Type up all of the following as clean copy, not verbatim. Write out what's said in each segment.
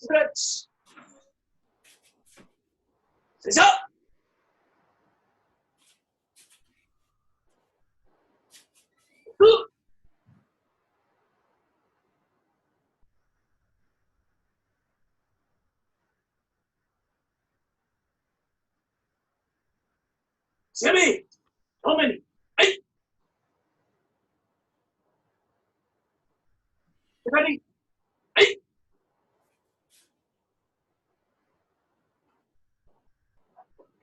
stretch. Sit up. Shimmy. How many? Eight. Ready? Eight.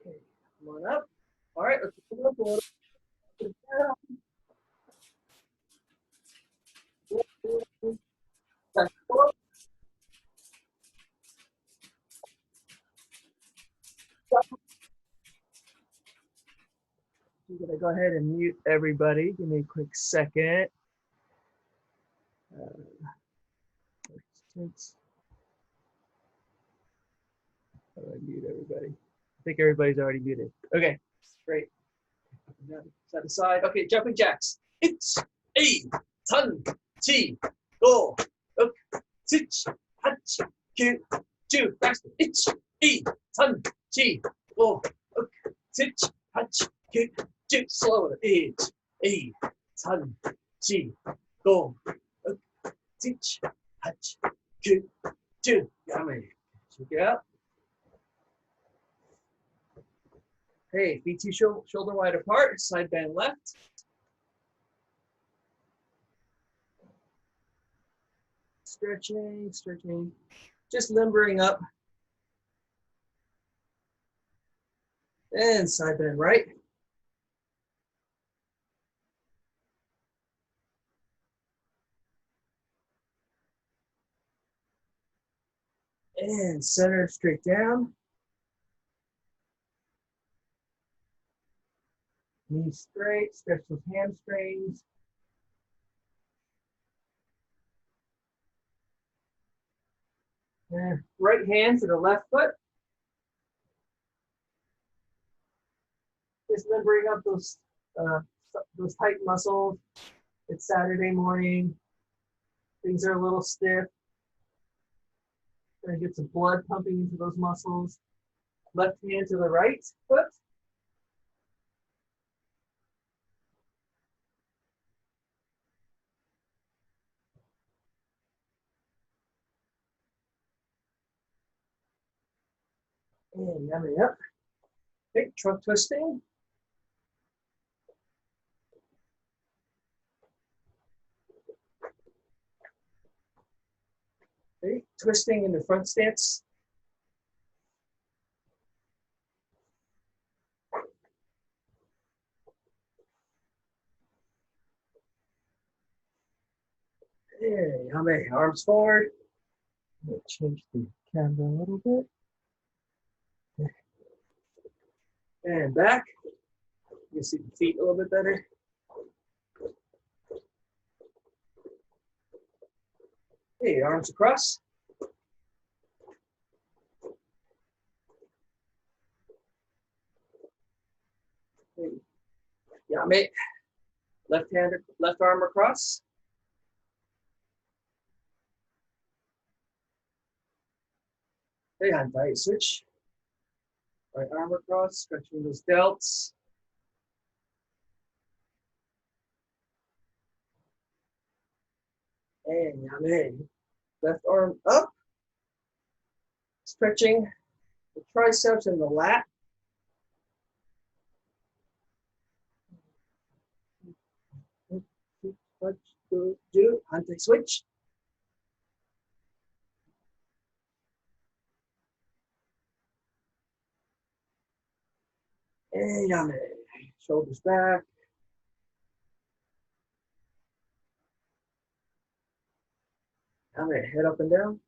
Okay, come on up. All right, let's put it up a little. Back forward. I'm gonna go ahead and mute everybody. Give me a quick second. How do I mute everybody? I think everybody's already muted. Okay, great. Side to side. Okay, jumping jacks. It's a ton, chi, go, up, sit, hach, q, two. Faster. It's a ton, chi, go, up, sit, hach, q, two. Slower. It's a ton, chi, go, up, sit, hach, q, two. Yummy. Check it out. Hey, feet shoulder wide apart, side bend left. Stretching, stretching, just limbering up. And side bend right. And center straight down. Knees straight, stretch those hamstrings. And right hand to the left foot. Just limbering up those tight muscles. It's Saturday morning. Things are a little stiff. Gonna get some blood pumping into those muscles. Left hand to the right foot. And yummy up. Okay, trunk twisting. Okay, twisting in the front stance. Hey, yummy. Arms forward. I'm gonna change the camera a little bit. And back. You can see the feet a little bit better. Hey, arms across. Hey, yummy. Left hand, left arm across. Hey, on tight switch. Right arm across, stretching those delts. And yummy. Left arm up. Stretching the triceps and the lat. Do anti switch. And yummy. Shoulders back. Yummy. Head up and down.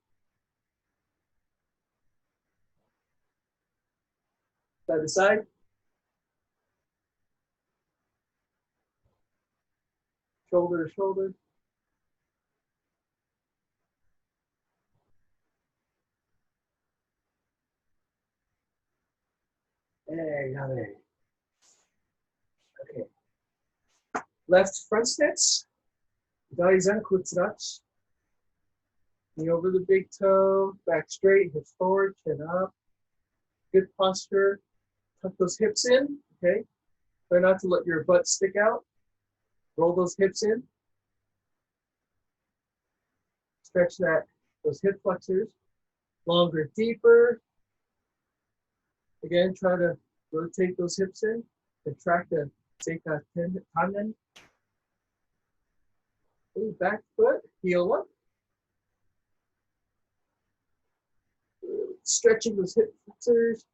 Side to side. Shoulder to shoulder. Hey, yummy. Okay. Left front stance. Daizan kutsurachi. Knee over the big toe, back straight, hips forward, chin up. Good posture. Tuck those hips in, okay? Try not to let your butt stick out. Roll those hips in. Stretch those hip flexors. Longer, deeper. Again, try to rotate those hips in. Contract the seika tendon. Back foot, heel up. Stretching those hip flexors.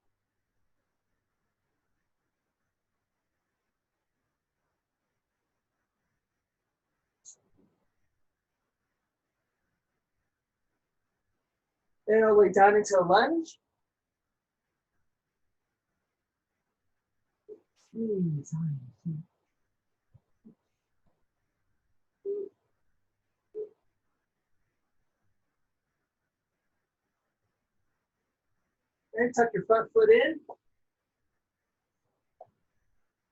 Then all the way down into a lunge. And tuck your front foot in.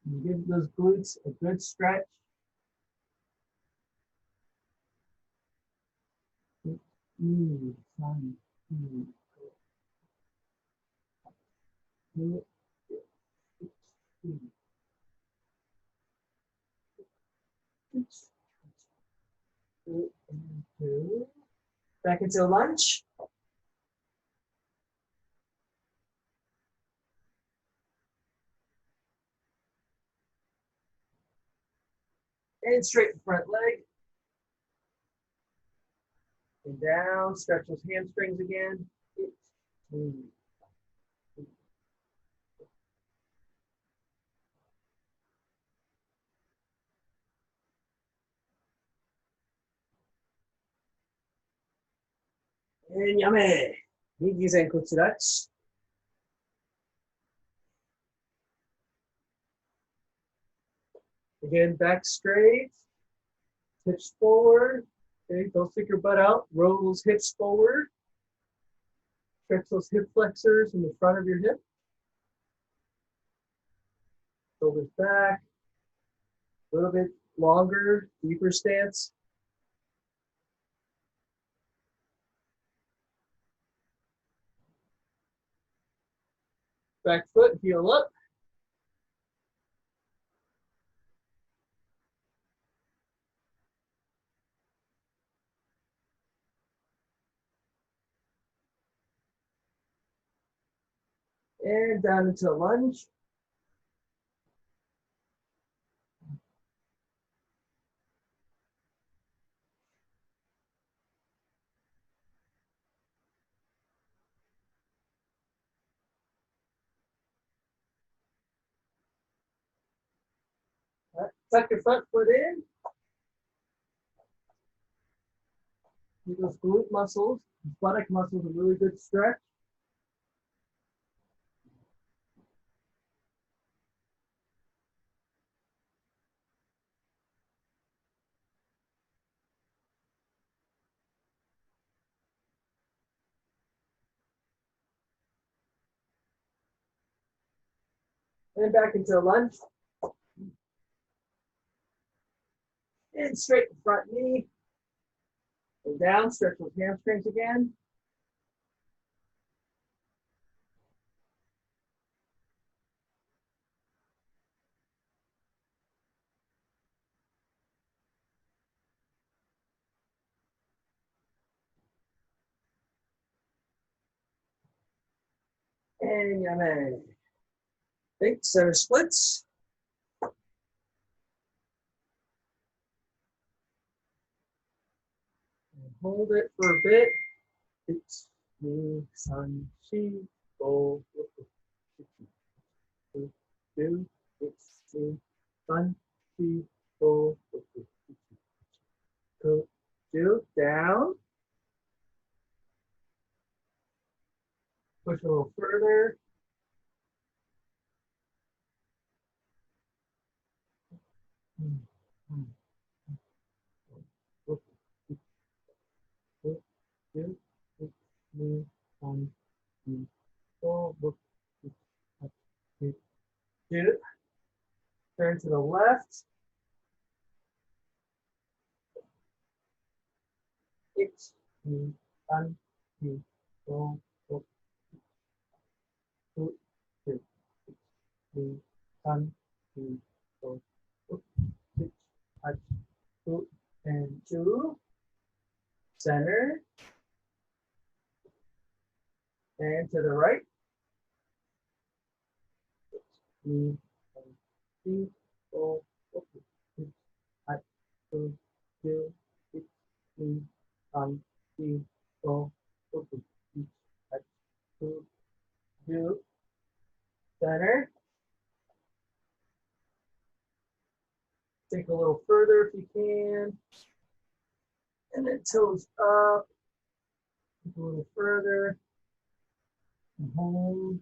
And give those glutes a good stretch. Back into lunge. And straighten front leg. And down, stretch those hamstrings again. And yame. Migi Zenko touch. Again, back straight. Hips forward. Okay, don't stick your butt out. Roll those hips forward. Stretch those hip flexors in the front of your hip. Shoulders back. A little bit longer, deeper stance. Back foot, heel up. And down into a lunge. Tuck your front foot in. Get those glute muscles, buttock muscles, a really good stretch. And back into a lunge. And straighten front knee. And down, stretch those hamstrings again. And yame. Think center splits. And hold it for a bit. It's me, sun, she, go, do, it's me, sun, she, go, do, down. Push a little further. Turn to the left. It's 1, 2, 4, 5, 2, 3, 1, 2, 4, 6, 5, 2, and 2. Center. And to the right. 2, 3, 4, 6, 5, 2, 2, 6, 3, 1, 3, 4, 6, 5, 2, 2. Center. Take a little further if you can. And then toes up. A little further. And hold.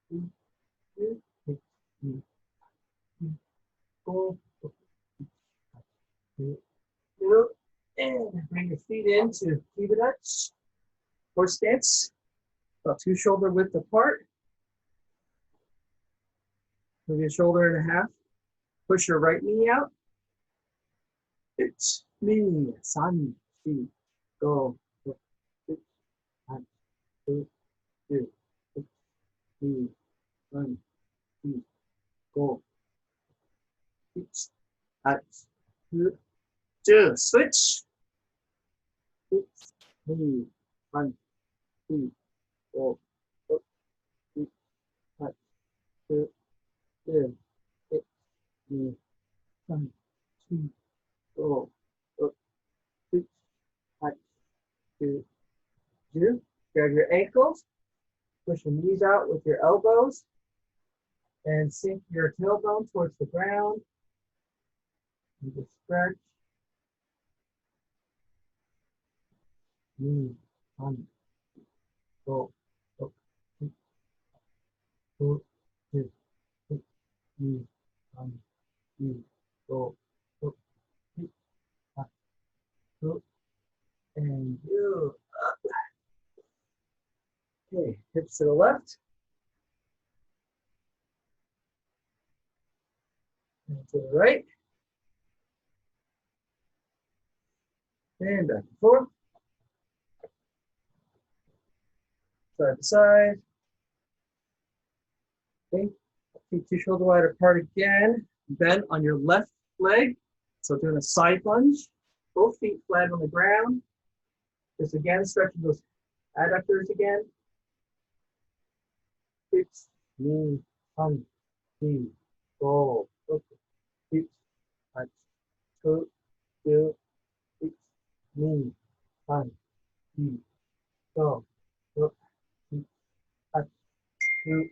2, 2, 6, 3, 4, 2, 2. And bring your feet into Kiva Dutch. Horse stance. About 2 shoulder width apart. Move your shoulder and a half. Push your right knee out. It's me, san, shi, go, 6, 5, 2, 2, 6, 3, 1, 2, go, 6, 5, 2, 2. Switch. 6, 3, 1, 2, go, 6, 5, 2, 2, 6, 3, 1, 2, go, 6, 5, 2, 2. Grab your ankles. Push your knees out with your elbows. And sink your tailbone towards the ground. And just stretch. Knee, on, go, 6, 2, 2, 6, knee, on, knee, go, 6, 5, 2, and you. Okay, hips to the left. And to the right. And back and forth. Side to side. Okay, feet 2 shoulder wide apart again. Bend on your left leg. So doing a side lunge. Both feet flat on the ground. Just again, stretching those adductors again. 6, knee, 1, 3, go, 6, 5, 2, 2, 6, knee, 1, 3, go, 6, 5, 2,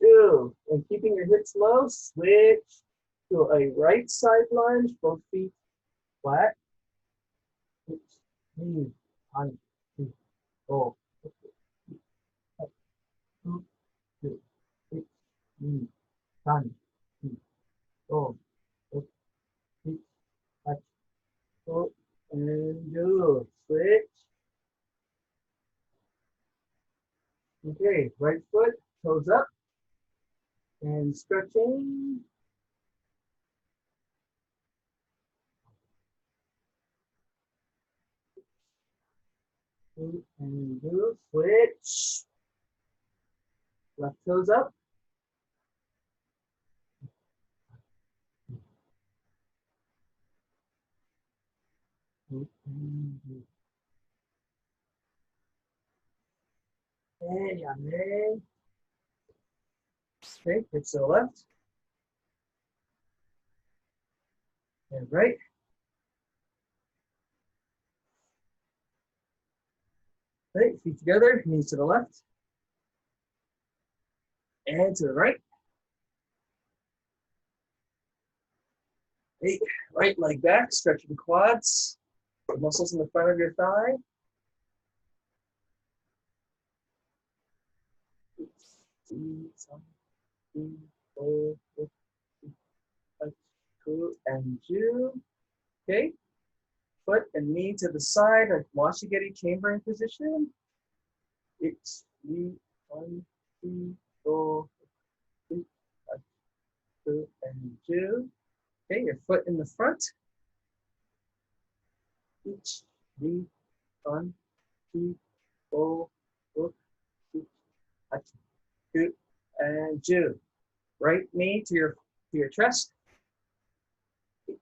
2. And keeping your hips low, switch to a right side lunge, both feet flat. 6, knee, 1, 3, go, 6, 5, 2, 2, 6, knee, 1, 3, go, 6, 5, 2, and do. Switch. Okay, right foot, toes up, and stretching. And do. Switch. Left toes up. And yeah, man. Okay, hips to the left. And right. Right, feet together, knees to the left. And to the right. Hey, right leg back, stretching the quads, the muscles in the front of your thigh. 3, 4, 5, 2, and 2. Okay, foot and knee to the side, like Washigiri chambering position. 6, 3, 1, 2, 4, 3, 5, 2, and 2. Okay, your foot in the front, 1, 2, 3, 4, 5, 6, 8, 9, and 10. Right knee to your chest. 1,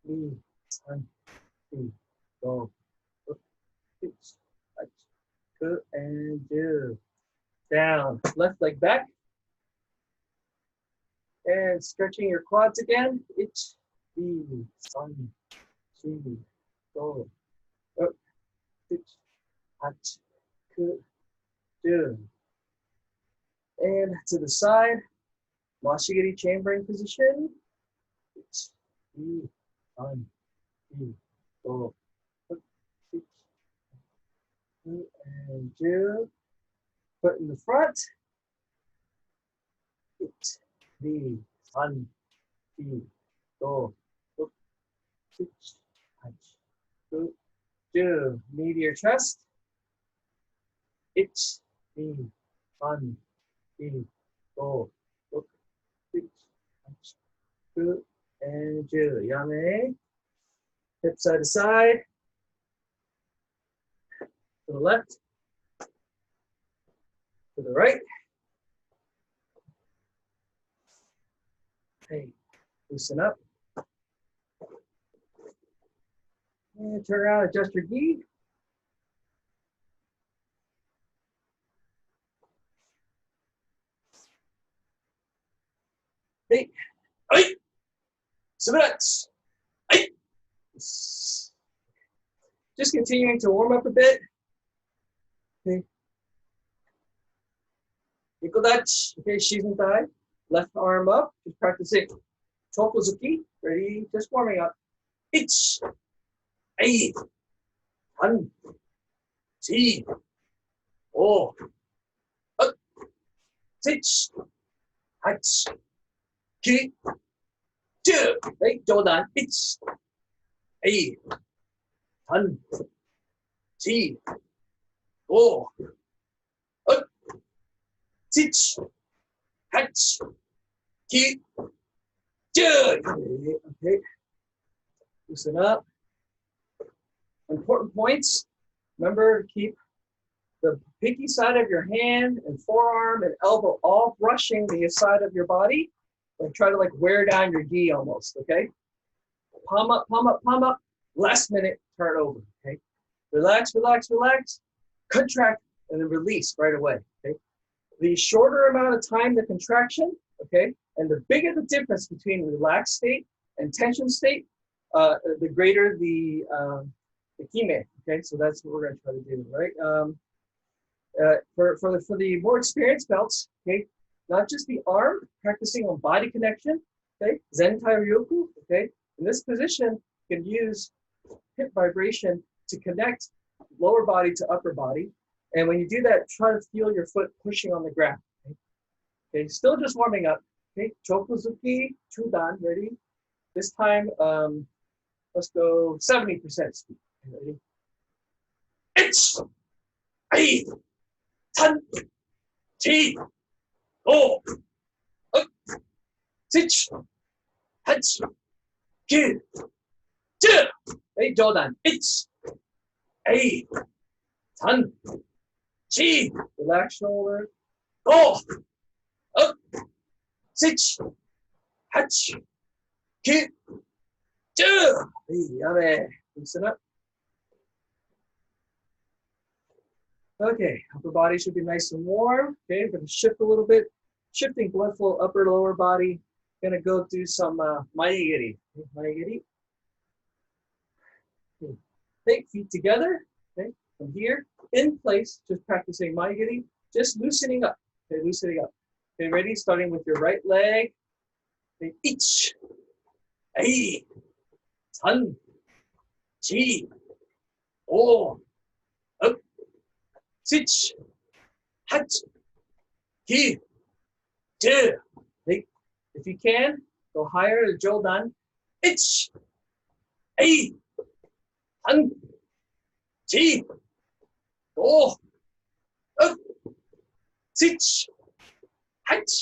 2, 3, 4, 5, 6, 8, 9, and 10. Down. Left leg back. And stretching your quads again. 1, 2, 3, 4, 5, 6, 8, 9, 10. And to the side. Mashigiri chambering position. 1, 2, 3, 4, 5, 6, 8, and 2. Foot in the front. 1, 2, 3, 4, 5, 6, 8, 9, 10. Knee to your chest. 1, 2, 3, 4, 5, 6, 8, 9, and 10. Yame. Hip side to side. To the left. To the right. Okay, loosen up. And turn around, adjust your gi. Hey, hey, submit. Hey. Just continuing to warm up a bit. Okay. Ankle touch. Okay, shizen thigh. Left arm up. Just practicing. Chokozuki. Ready? Just warming up. 1, 2, 3, 4, 5, 6, 8, 9, 10. Đấy, cho đàn. 1, 2, 3, 4, 5, 6, 8, 9, 10. Okay. Loosen up. Important points. Remember to keep the pinky side of your hand and forearm and elbow all brushing the side of your body. Like try to wear down your gi almost, okay? Palm up, palm up, palm up. Last minute, turn over, okay? Relax, relax, relax. Contract and then release right away, okay? The shorter amount of time the contraction, okay, and the bigger the difference between relaxed state and tension state, the greater the kime, okay? So that's what we're gonna try to do, right? For the more experienced belts, okay, not just the arm, practicing on body connection, okay? Zen Tairyoku, okay? In this position, you can use hip vibration to connect lower body to upper body. And when you do that, try to feel your foot pushing on the ground. Okay, still just warming up. Okay, Chokozuki, Chudan, ready? This time, let's go 70% speed. Ready? 1, 2, 3, 4, 5, 6, 8, 9, 10. Hey, Jordan. 1, 2, 3, 4. Relax shoulder. 4, 5, 6, 8, 9, 10. Hey, yummy. Loosen up. Okay, upper body should be nice and warm. Okay, I'm going to shift a little bit. Shifting blood flow upper to lower body. Going to go do some maigiri. Maigiri. Okay, feet together. Okay, from here, in place, just practicing maigiri. Just loosening up. Okay, loosening up. Okay, ready? Starting with your right leg. Okay, 1, 2, 3, 4, 5, 6, 8, 9, 10. If you can, go higher to Jodan. 1, 2, 3, 4, 5, 6, 8,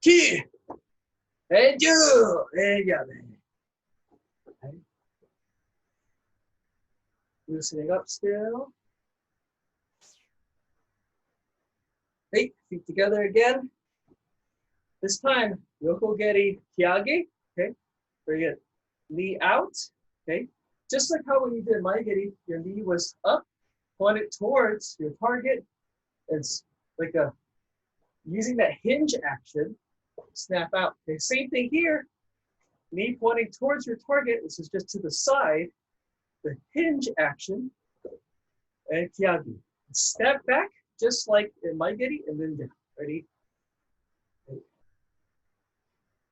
9, and 10. And yeah, man. Loosening up still. Hey, feet together again. This time, Yoko Geri Kyage. Okay, very good. Knee out. Okay, just like how when you did Maigeri, your knee was up, pointed towards your target. It's like a using that hinge action, snap out. Okay, same thing here. Knee pointing towards your target. This is just to the side. The hinge action and Kyage. Step back, just like in Maigeri, and then down. Ready?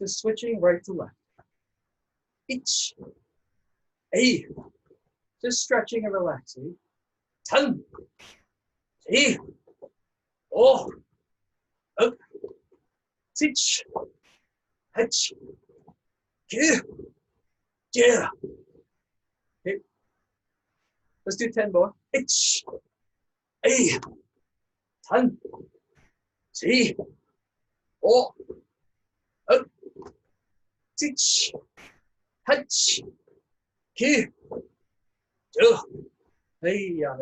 Just switching right to left. Ich. Ei. Just stretching and relaxing. Tan. Ei. Oh. Up. Sich. Hach. Ki. Yeah. Okay. Let's do 10 more. Ich. Ei. Tan. Ci. Oh. Up. Sich. Hach. Ki. Yeah. Hey, yeah,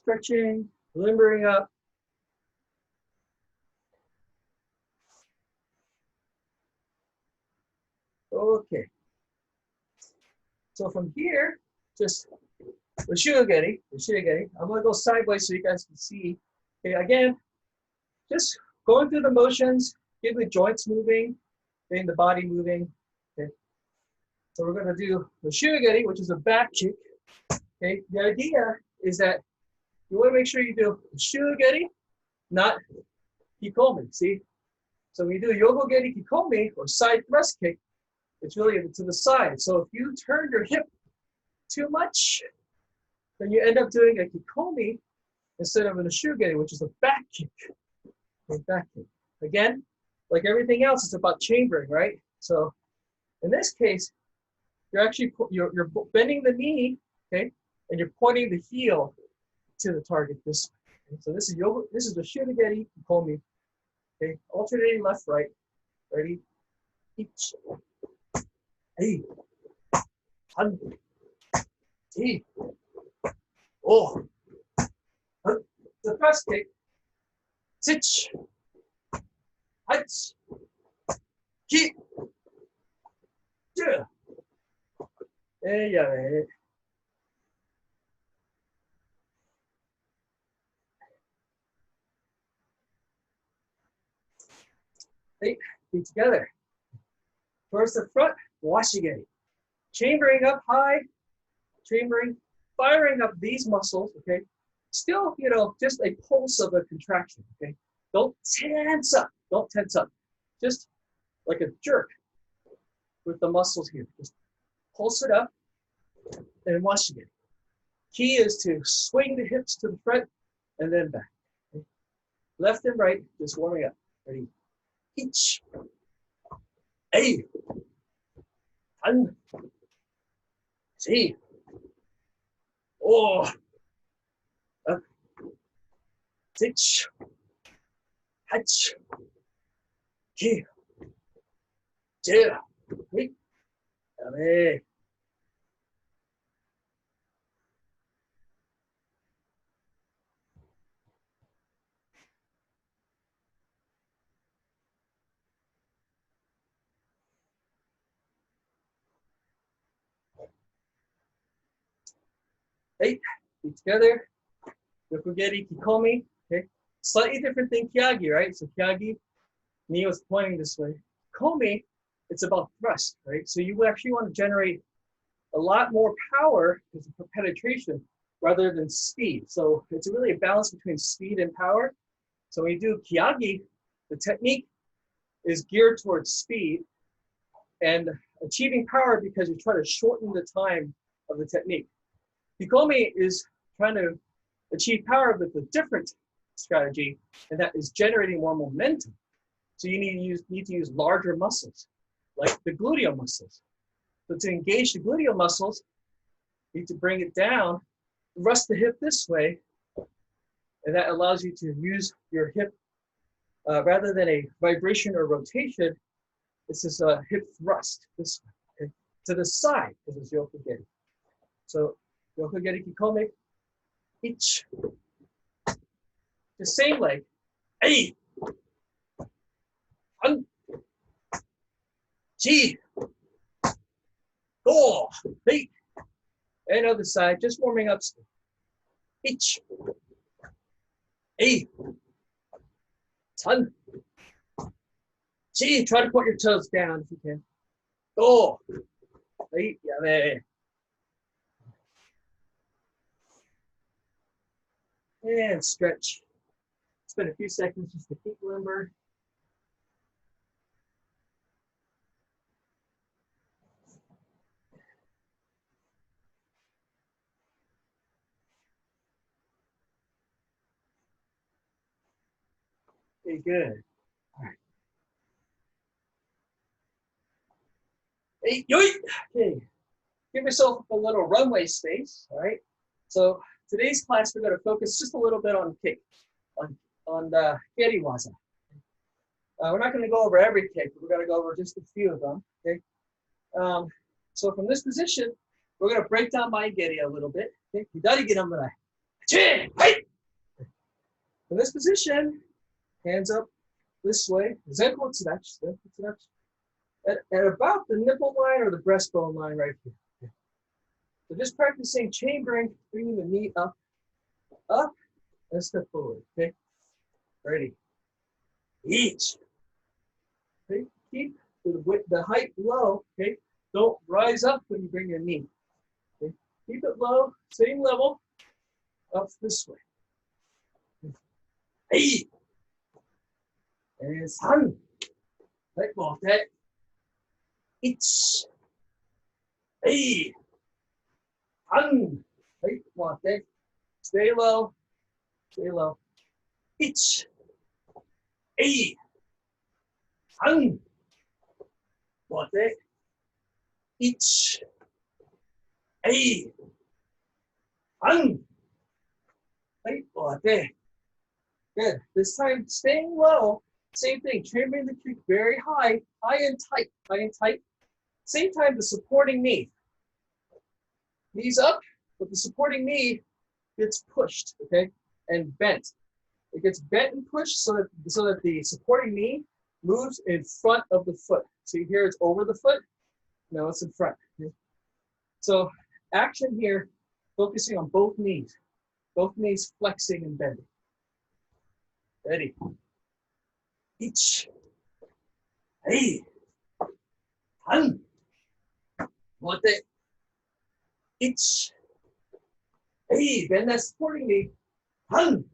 stretching, limbering up. Okay. So from here, just the shirogeri. I'm gonna go sideways so you guys can see. Okay, again, just going through the motions, getting the joints moving, getting the body moving. Okay. So we're gonna do the shirogeri, which is a back kick. Okay. The idea is that you want to make sure you do shirogeri, not kikomi. See? So when you do yokogeri kikomi or side thrust kick, it's really to the side. So if you turn your hip too much, then you end up doing a kikomi instead of a shirogeri, which is a back kick. A back kick. Again, like everything else, it's about chambering, right? So in this case, you're actually you're bending the knee, okay, and you're pointing the heel to the target this way. Okay? So this is the shirogeri kikomi. Okay, alternating left, right. Ready? Each. Hey. Han. T. Oh. The thrust kick. Sich. Hats. Ki. Yeah. Yeah. Hey, feet together. Towards the front, washigeri. Chambering up high, chambering, firing up these muscles, okay? Still, just a pulse of a contraction, okay? Don't tense up, Just like a jerk with the muscles here. Just pulse it up and washigeri. Key is to swing the hips to the front and then back. Okay? Left and right, just warming up. Ready? Each. Hey. Han. See. Oh. Up. Sich. Hach. Ki. Yeah. Hey. Hey. Hey, feet together. Yokogeri kikomi. Okay. Slightly different than kyage, right? So kyage, knee was pointing this way. Kikomi, it's about thrust, right? So you actually want to generate a lot more power for penetration rather than speed. So it's really a balance between speed and power. So when you do kyage, the technique is geared towards speed and achieving power because you try to shorten the time of the technique. Kikomi is trying to achieve power with a different strategy, and that is generating more momentum. So you need to use larger muscles, like the gluteal muscles. So to engage the gluteal muscles, you need to bring it down, thrust the hip this way, and that allows you to use your hip rather than a vibration or rotation. This is a hip thrust this way. Okay? To the side, this is Yokogeri. So Yokogeri Kikome, each. The same leg. Hey, one, two, go, hey. And other side, just warming up. Each. Hey, one. Gee, try to put your toes down if you can. Go. Hey, yeah, there. And stretch. Spend a few seconds just to keep limber. Okay, good. All right. Hey, yoy. Okay. Give yourself a little runway space. All right. So today's class, we're going to focus just a little bit on kick, on the Keri-Waza. We're not going to go over every kick, but we're going to go over just a few of them. Okay. So from this position, we're going to break down my Geri a little bit. Okay. From this position, hands up this way. At about the nipple line or the breastbone line right here. Okay. So just practicing chambering, bringing the knee up, and step forward. Okay. Ready. Each. Okay. Keep the height low. Okay. Don't rise up when you bring your knee. Okay. Keep it low, same level, up this way. Hey. And sun. Let go of that. Each. Hey. Sun. Right. Walk that. Stay low. Stay low. Each. Hey. Sun. Walk that. Each. Hey. Sun. Right. Walk that. Good. This time, staying low. Same thing. Chambering the kick very high, high and tight, high and tight. Same time, the supporting knee. Knees up, but the supporting knee gets pushed, okay, and bent. It gets bent and pushed so that the supporting knee moves in front of the foot. See here, it's over the foot. No, it's in front. Okay? So action here, focusing on both knees flexing and bending. Ready. Each. Hey. One. What the? Each. Hey, bend that supporting knee. One.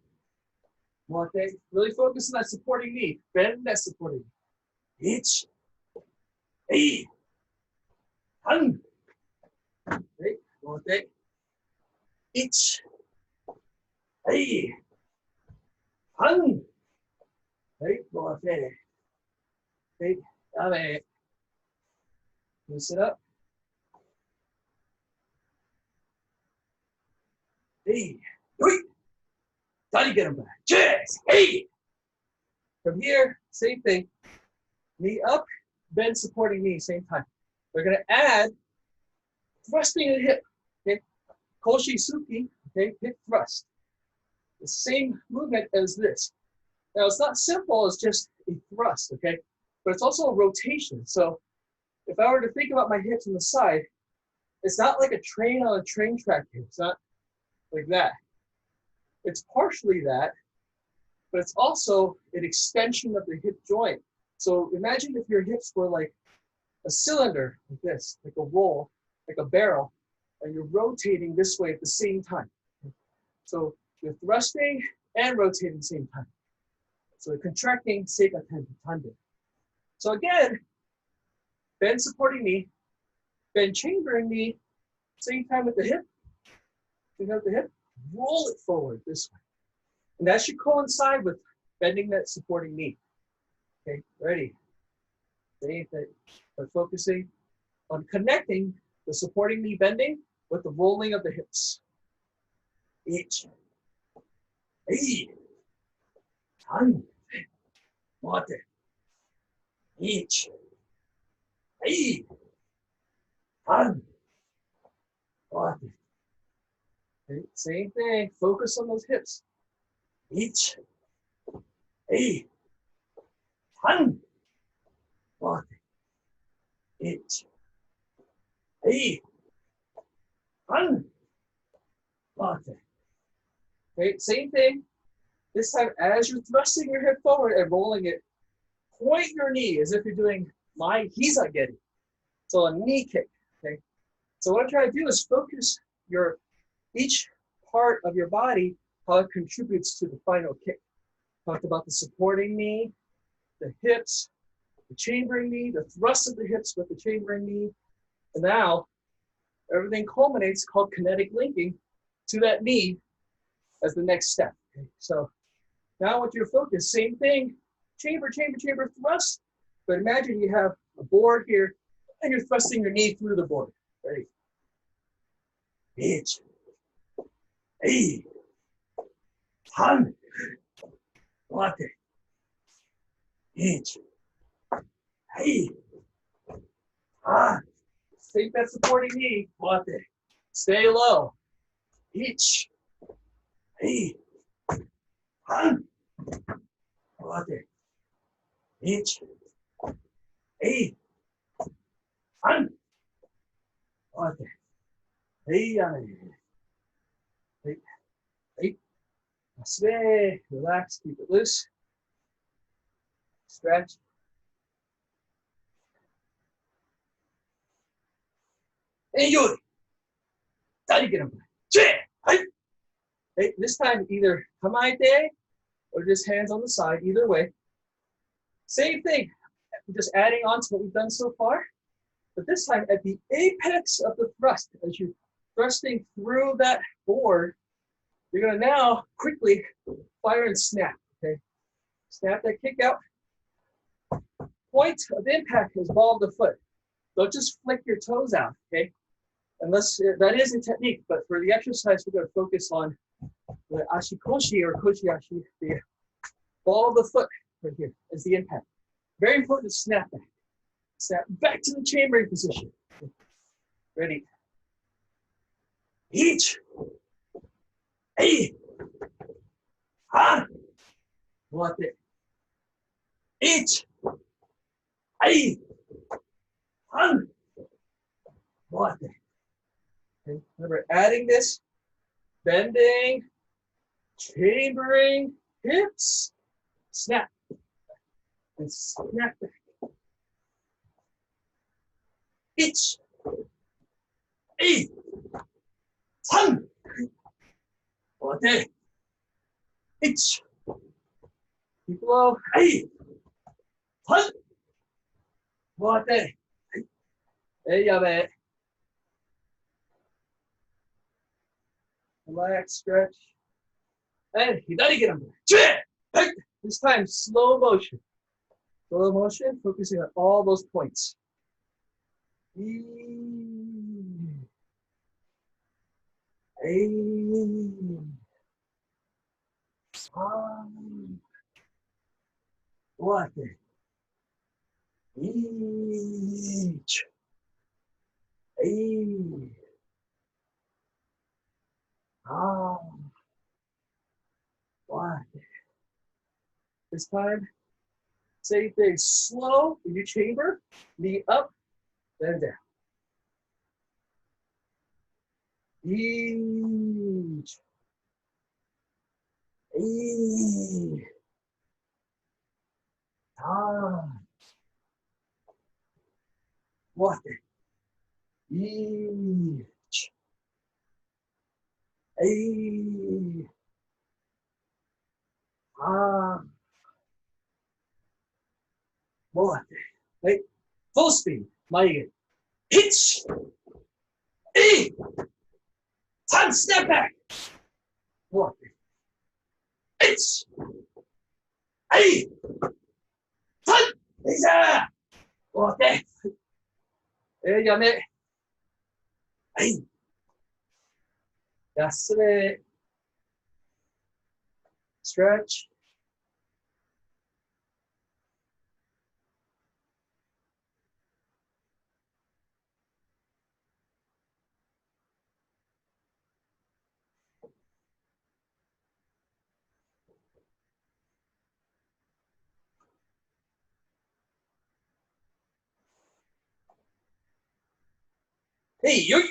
What the? Really focus on that supporting knee. Bend that supporting knee. Each. Hey. One. Hey. What the? Each. Hey. One. Hey. What the? Hey. Dame. Loosen up. Hey. Wait. Gotta get him back. Cheers. Hey. From here, same thing. Knee up, bend supporting knee, same time. We're gonna add thrusting in the hip. Okay. Koshi Suki, okay, hip thrust. The same movement as this. Now it's not simple as just a thrust, okay? But it's also a rotation. So if I were to think about my hips on the side, it's not like a train on a train track here. It's not like that. It's partially that, but it's also an extension of the hip joint. So imagine if your hips were like a cylinder, like this, like a roll, like a barrel, and you're rotating this way at the same time. So you're thrusting and rotating at the same time. So you're contracting, seka tande. So again, bend supporting knee, bend chambering knee, same time with the hip, roll it forward this way. And that should coincide with bending that supporting knee. Okay, ready? Same thing, but focusing on connecting the supporting knee bending with the rolling of the hips. Each. Hey. One. Water. Each. Hey. Fun. Okay. Same thing. Focus on those hips. Each. Hey. Fun. Okay. Each. Hey. Fun. Okay. Okay. Same thing. This time, as you're thrusting your hip forward and rolling it, point your knee as if you're doing my hiza geri. So a knee kick. Okay. So what I'm trying to do is focus your each part of your body, how it contributes to the final kick. Talked about the supporting knee, the hips, the chambering knee, the thrust of the hips with the chambering knee. And now everything culminates, called kinetic linking, to that knee as the next step. Okay. So now with your focus, same thing, chamber, chamber, chamber, thrust. But imagine you have a board here and you're thrusting your knee through the board. Ready? Each. Hey. Fun. Latte. Each. Hey. Ah. Take that supporting knee. Latte. Stay low. Each. Hey. Fun. Latte. Each. Hey. Fun. Latte. Hey. Hey. Hey. Sway. Relax. Keep it loose. Stretch. Enjoy. Hey, this time either kamaite or just hands on the side, either way. Same thing, just adding on to what we've done so far. But this time at the apex of the thrust, as you're thrusting through that board, you're gonna now quickly fire and snap, okay? Snap that kick out. Point of impact is ball of the foot. Don't just flick your toes out, okay? Unless that is a technique, but for the exercise, we're gonna focus on the ashikoshi or koshi-ashi, the ball of the foot right here is the impact. Very important to snap back. Snap back to the chambering position. Ready? Each. Hey. Ha. What it? Each. Hey. Han. What it? Okay. Remember, adding this, bending, chambering, hips, snap, and snap back. Each. Hey. Han. What it? Each. Keep low. Hey. Han. What it? Hey, yabe. Relax, stretch. And hidari gerambu. This time, slow motion. Slow motion, focusing on all those points. Hey. What? Each. Hey. What? This time, same thing. Slow in your chamber, knee up, then down. Each. Each. What? Each. Each. What? Right? Full speed.眉毛。Hitch. E. Turn, step back. What? Hitch. E. Turn. Laser. What? やめ。はい。休め。Stretch. Hey, you.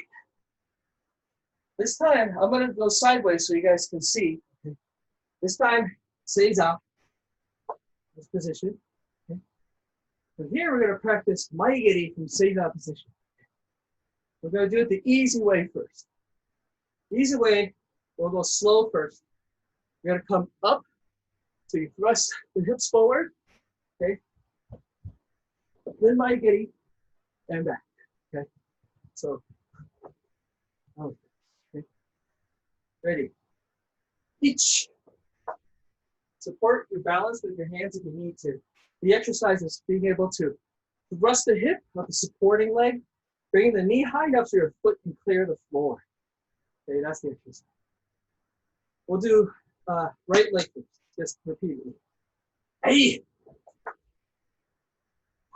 This time, I'm going to go sideways so you guys can see. Okay. This time, seiza, this position. Okay. But here, we're going to practice maigiri from seiza position. We're going to do it the easy way first. Easy way, we'll go slow first. We're going to come up, so you thrust the hips forward. Okay. Then maigiri, and back. Okay. So, okay. Ready. Each. Support your balance with your hands if you need to. The exercise is being able to thrust the hip up the supporting leg, bringing the knee high enough so your foot can clear the floor. Okay, that's the exercise. We'll do right leg first. Just repeatedly. Hey.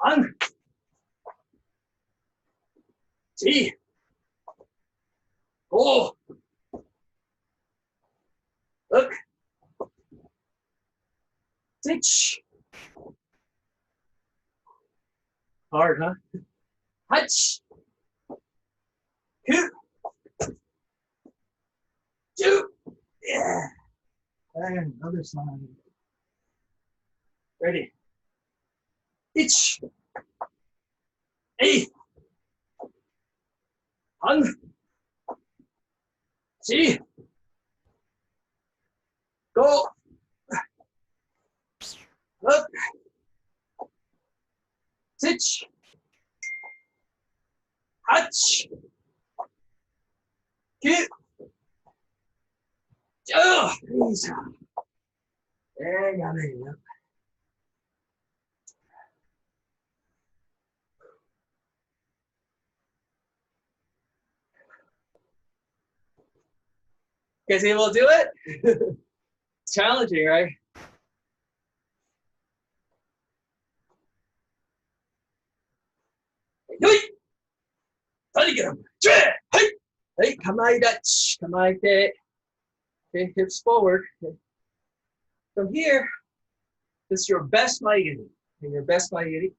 On. T. Go. Look. Stitch. Hard, huh? Hutch. Two. Two. Yeah. And other side. Ready. Itch. Eight. On. See. Go. Up. Stitch. Hutch. Two. Oh, please. And got it. Yep. You guys able to do it? It's challenging, right? Hey, kamai Dutch, kamai te. Okay, hips forward. Okay. From here, this is your best maigiri. Okay, your best maigiri.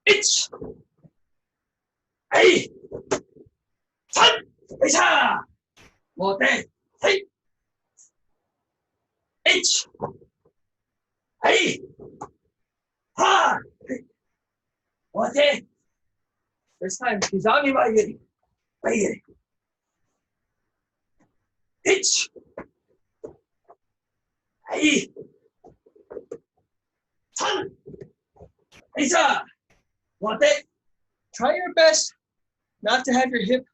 Itch. Hey. San. Isa. Mote. Hey. Itch. Hey. Ha. Mote. This time, Kizami maigiri. Maigiri. Itch. Hey. San. Isa. Mote. Try your best not to have your hip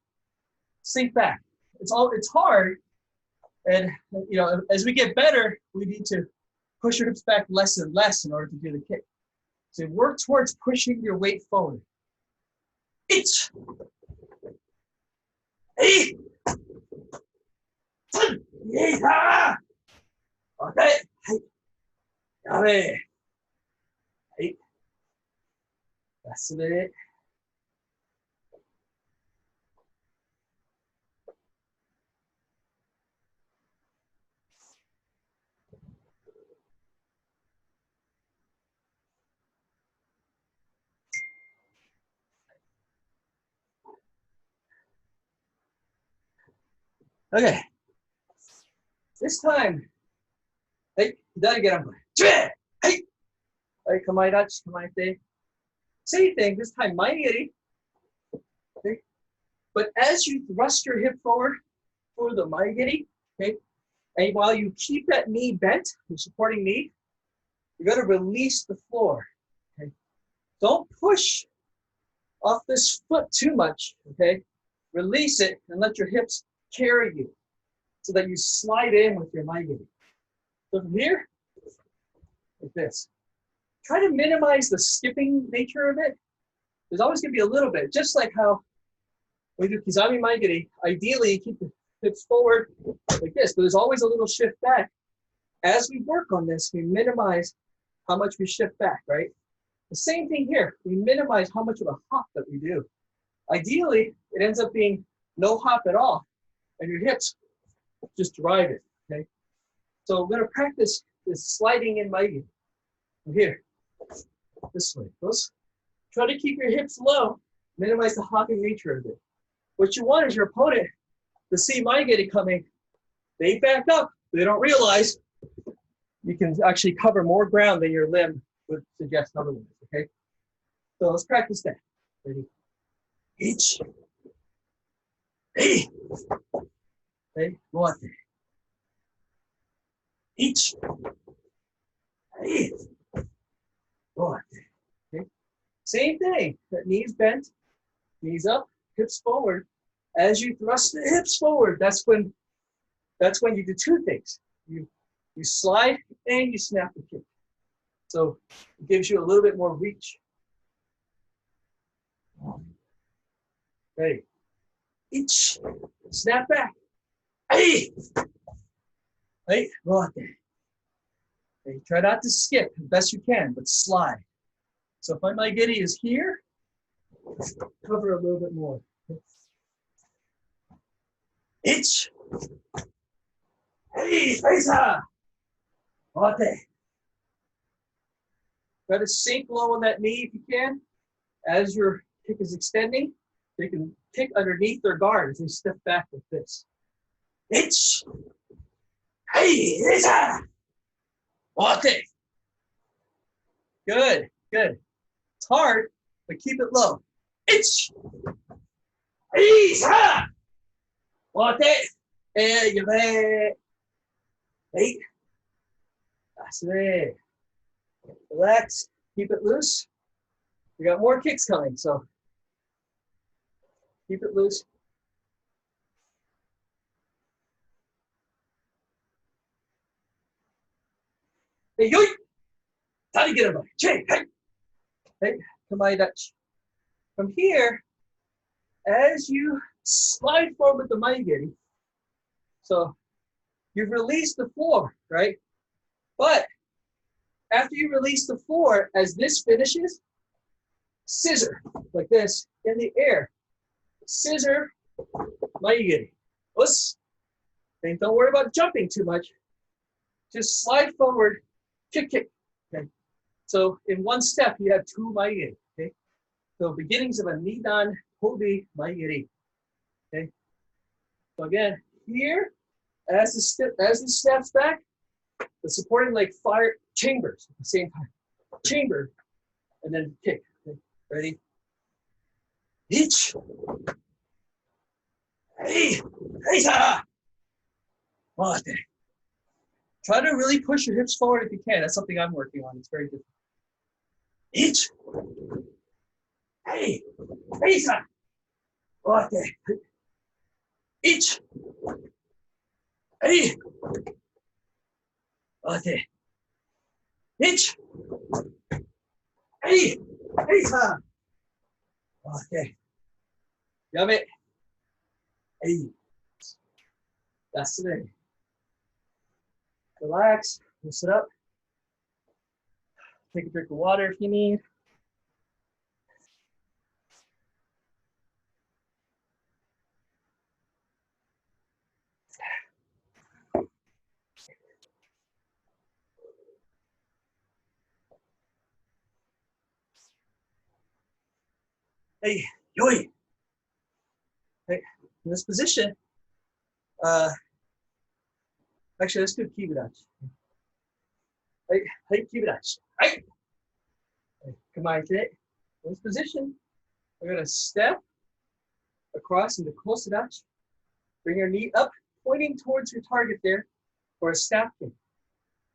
sink back. It's hard, and as we get better, we need to push your hips back less and less in order to do the kick. So work towards pushing your weight forward. Itch. Hey. San. Yeah. Okay. Hey. Yabe. Hey. That's it. Okay. This time, hey, gotta get on. Hey, hey, kamai Dutch, kamai te. Same thing. This time, maigiri. Okay. But as you thrust your hip forward for the maigiri, okay, and while you keep that knee bent, your supporting knee, you're gonna release the floor. Okay. Don't push off this foot too much. Okay. Release it and let your hips carry you, so that you slide in with your maigiri. So from here, like this. Try to minimize the skipping nature of it. There's always going to be a little bit, just like how we do Kizami maigiri. Ideally, you keep the hips forward like this, but there's always a little shift back. As we work on this, we minimize how much we shift back, right? The same thing here. We minimize how much of a hop that we do. Ideally, it ends up being no hop at all, and your hips just drive it, okay? So we're gonna practice this sliding in maigiri. From here, this way. Try to keep your hips low. Minimize the hopping nature of it. What you want is your opponent to see Maigiri coming. They back up. They don't realize you can actually cover more ground than your limb would suggest otherwise, okay? So let's practice that. Ready? Each. Hey. Hey, one. Each. Hey. One. Okay. Same thing. That knees bent, knees up, hips forward. As you thrust the hips forward, that's when you do two things. You slide and you snap the kick. So it gives you a little bit more reach. Ready? Each. Snap back. Hey. Hey. Right there. Okay. Try not to skip the best you can, but slide. So if my Maigiri is here, cover a little bit more. Each. Hey, Faisa. Right there. Try to sink low on that knee if you can. As your kick is extending, they can kick underneath their guard as they step back like this. Itch. Hey, Faisa. Right there. Good, good. It's hard, but keep it low. Itch. Faisa. Right there. And you back. Hey. That's it. Relax. Keep it loose. We got more kicks coming, so keep it loose. Hey, yo! Try to get him. Hey, hey, hey, come on, Dutch. From here, as you slide forward with the Maigiri, so you've released the floor, right? But after you release the floor, as this finishes, scissor, like this, in the air. Scissor, Maigiri. And don't worry about jumping too much. Just slide forward, kick, kick. Okay. So in one step, you have two Maigiri. Okay. So beginnings of a Nidan Hobi Maigiri. Okay. So again, here, as the steps back, the supporting leg fire chambers at the same time. Chamber, and then kick. Okay. Ready? Each. Hey, hey, try to really push your hips forward if you can. That's something I'm working on. It's very difficult. Each. Hey, hey, each. Hey. Each. Hey, hey, okay. Yummy. Hey. That's it. Relax. Sit up. Take a drink of water if you need. Hey, yoi. Hey, in this position, actually, let's do Keri-Waza. Hey, hey, Keri-Waza. Hey. Come on, today. In this position, we're going to step across into Keri-Waza. Bring your knee up, pointing towards your target there for a staff kick.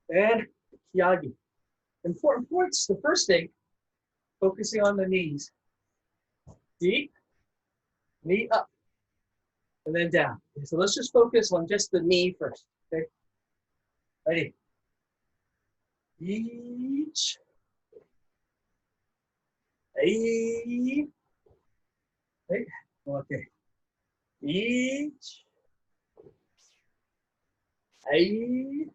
And Kyagi. Important points. The first thing, focusing on the knees. Deep, knee up, and then down. Okay, so let's just focus on just the knee first. Okay. Ready? Each. Hey. Hey. Okay. Each. Hey.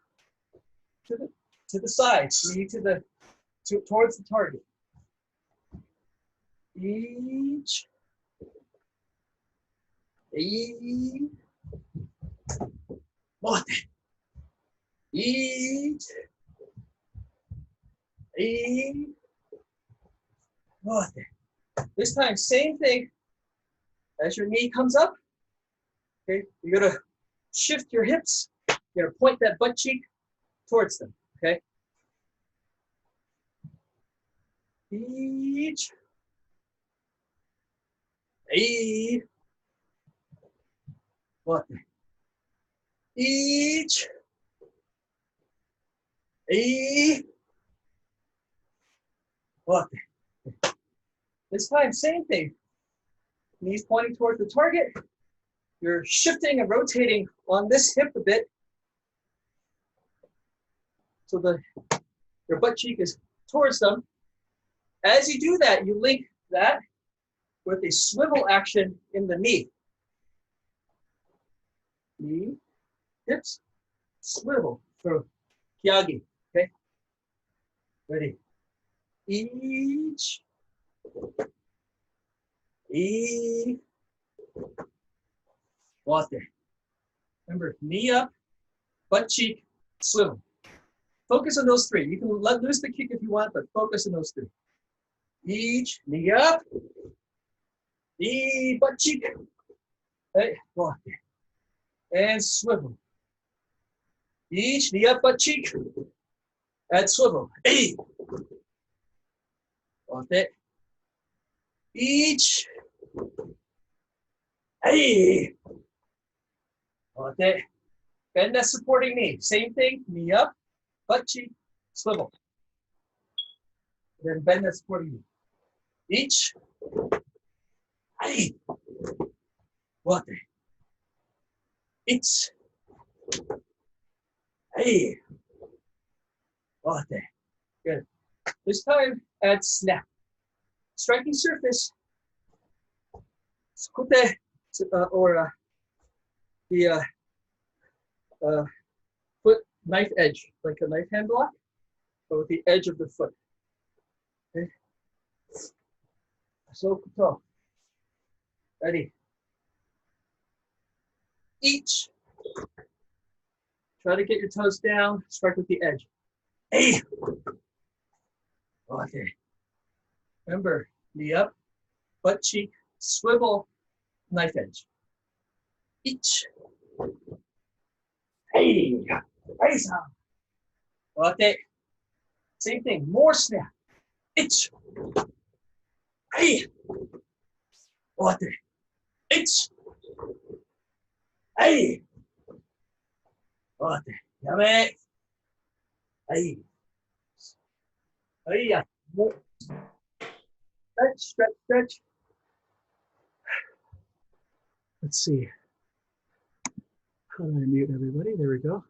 To the side. Knee towards the target. Each. Each. One. Each. Each. One. This time, same thing. As your knee comes up, okay, you're gonna shift your hips. You're gonna point that butt cheek towards them, okay? Each. Hey. What? Each. Hey. What? This time, same thing. Knees pointing towards the target. You're shifting and rotating on this hip a bit. So your butt cheek is towards them. As you do that, you link that with a swivel action in the knee. Knee, hips, swivel. So, Kyagi, okay? Ready? Each. Water. Remember, knee up, butt cheek, swivel. Focus on those three. You can let loose the kick if you want, but focus on those three. Each, knee up, butt cheek, hey, water, and swivel. Each, knee up, butt cheek, and swivel. Hey, water. Each, hey, water. Bend that supporting knee. Same thing, knee up, butt cheek, swivel. Then bend that supporting knee. Each, hey, water. Each, hey, water. Good. This time, add snap. Striking surface, sukute, or the foot knife edge, like a knife hand block, but with the edge of the foot. Okay. So kuto. Ready. Each. Try to get your toes down, strike with the edge. Hey. Okay. Remember, knee up, butt cheek, swivel, knife edge. Each. Hey. Raise up. Okay. Same thing, more snap. Each. Hey. Okay. Each. Hey. Okay. Yame. Hey. Hey. Stretch, stretch, stretch. Let's see. How do I mute everybody? There we go.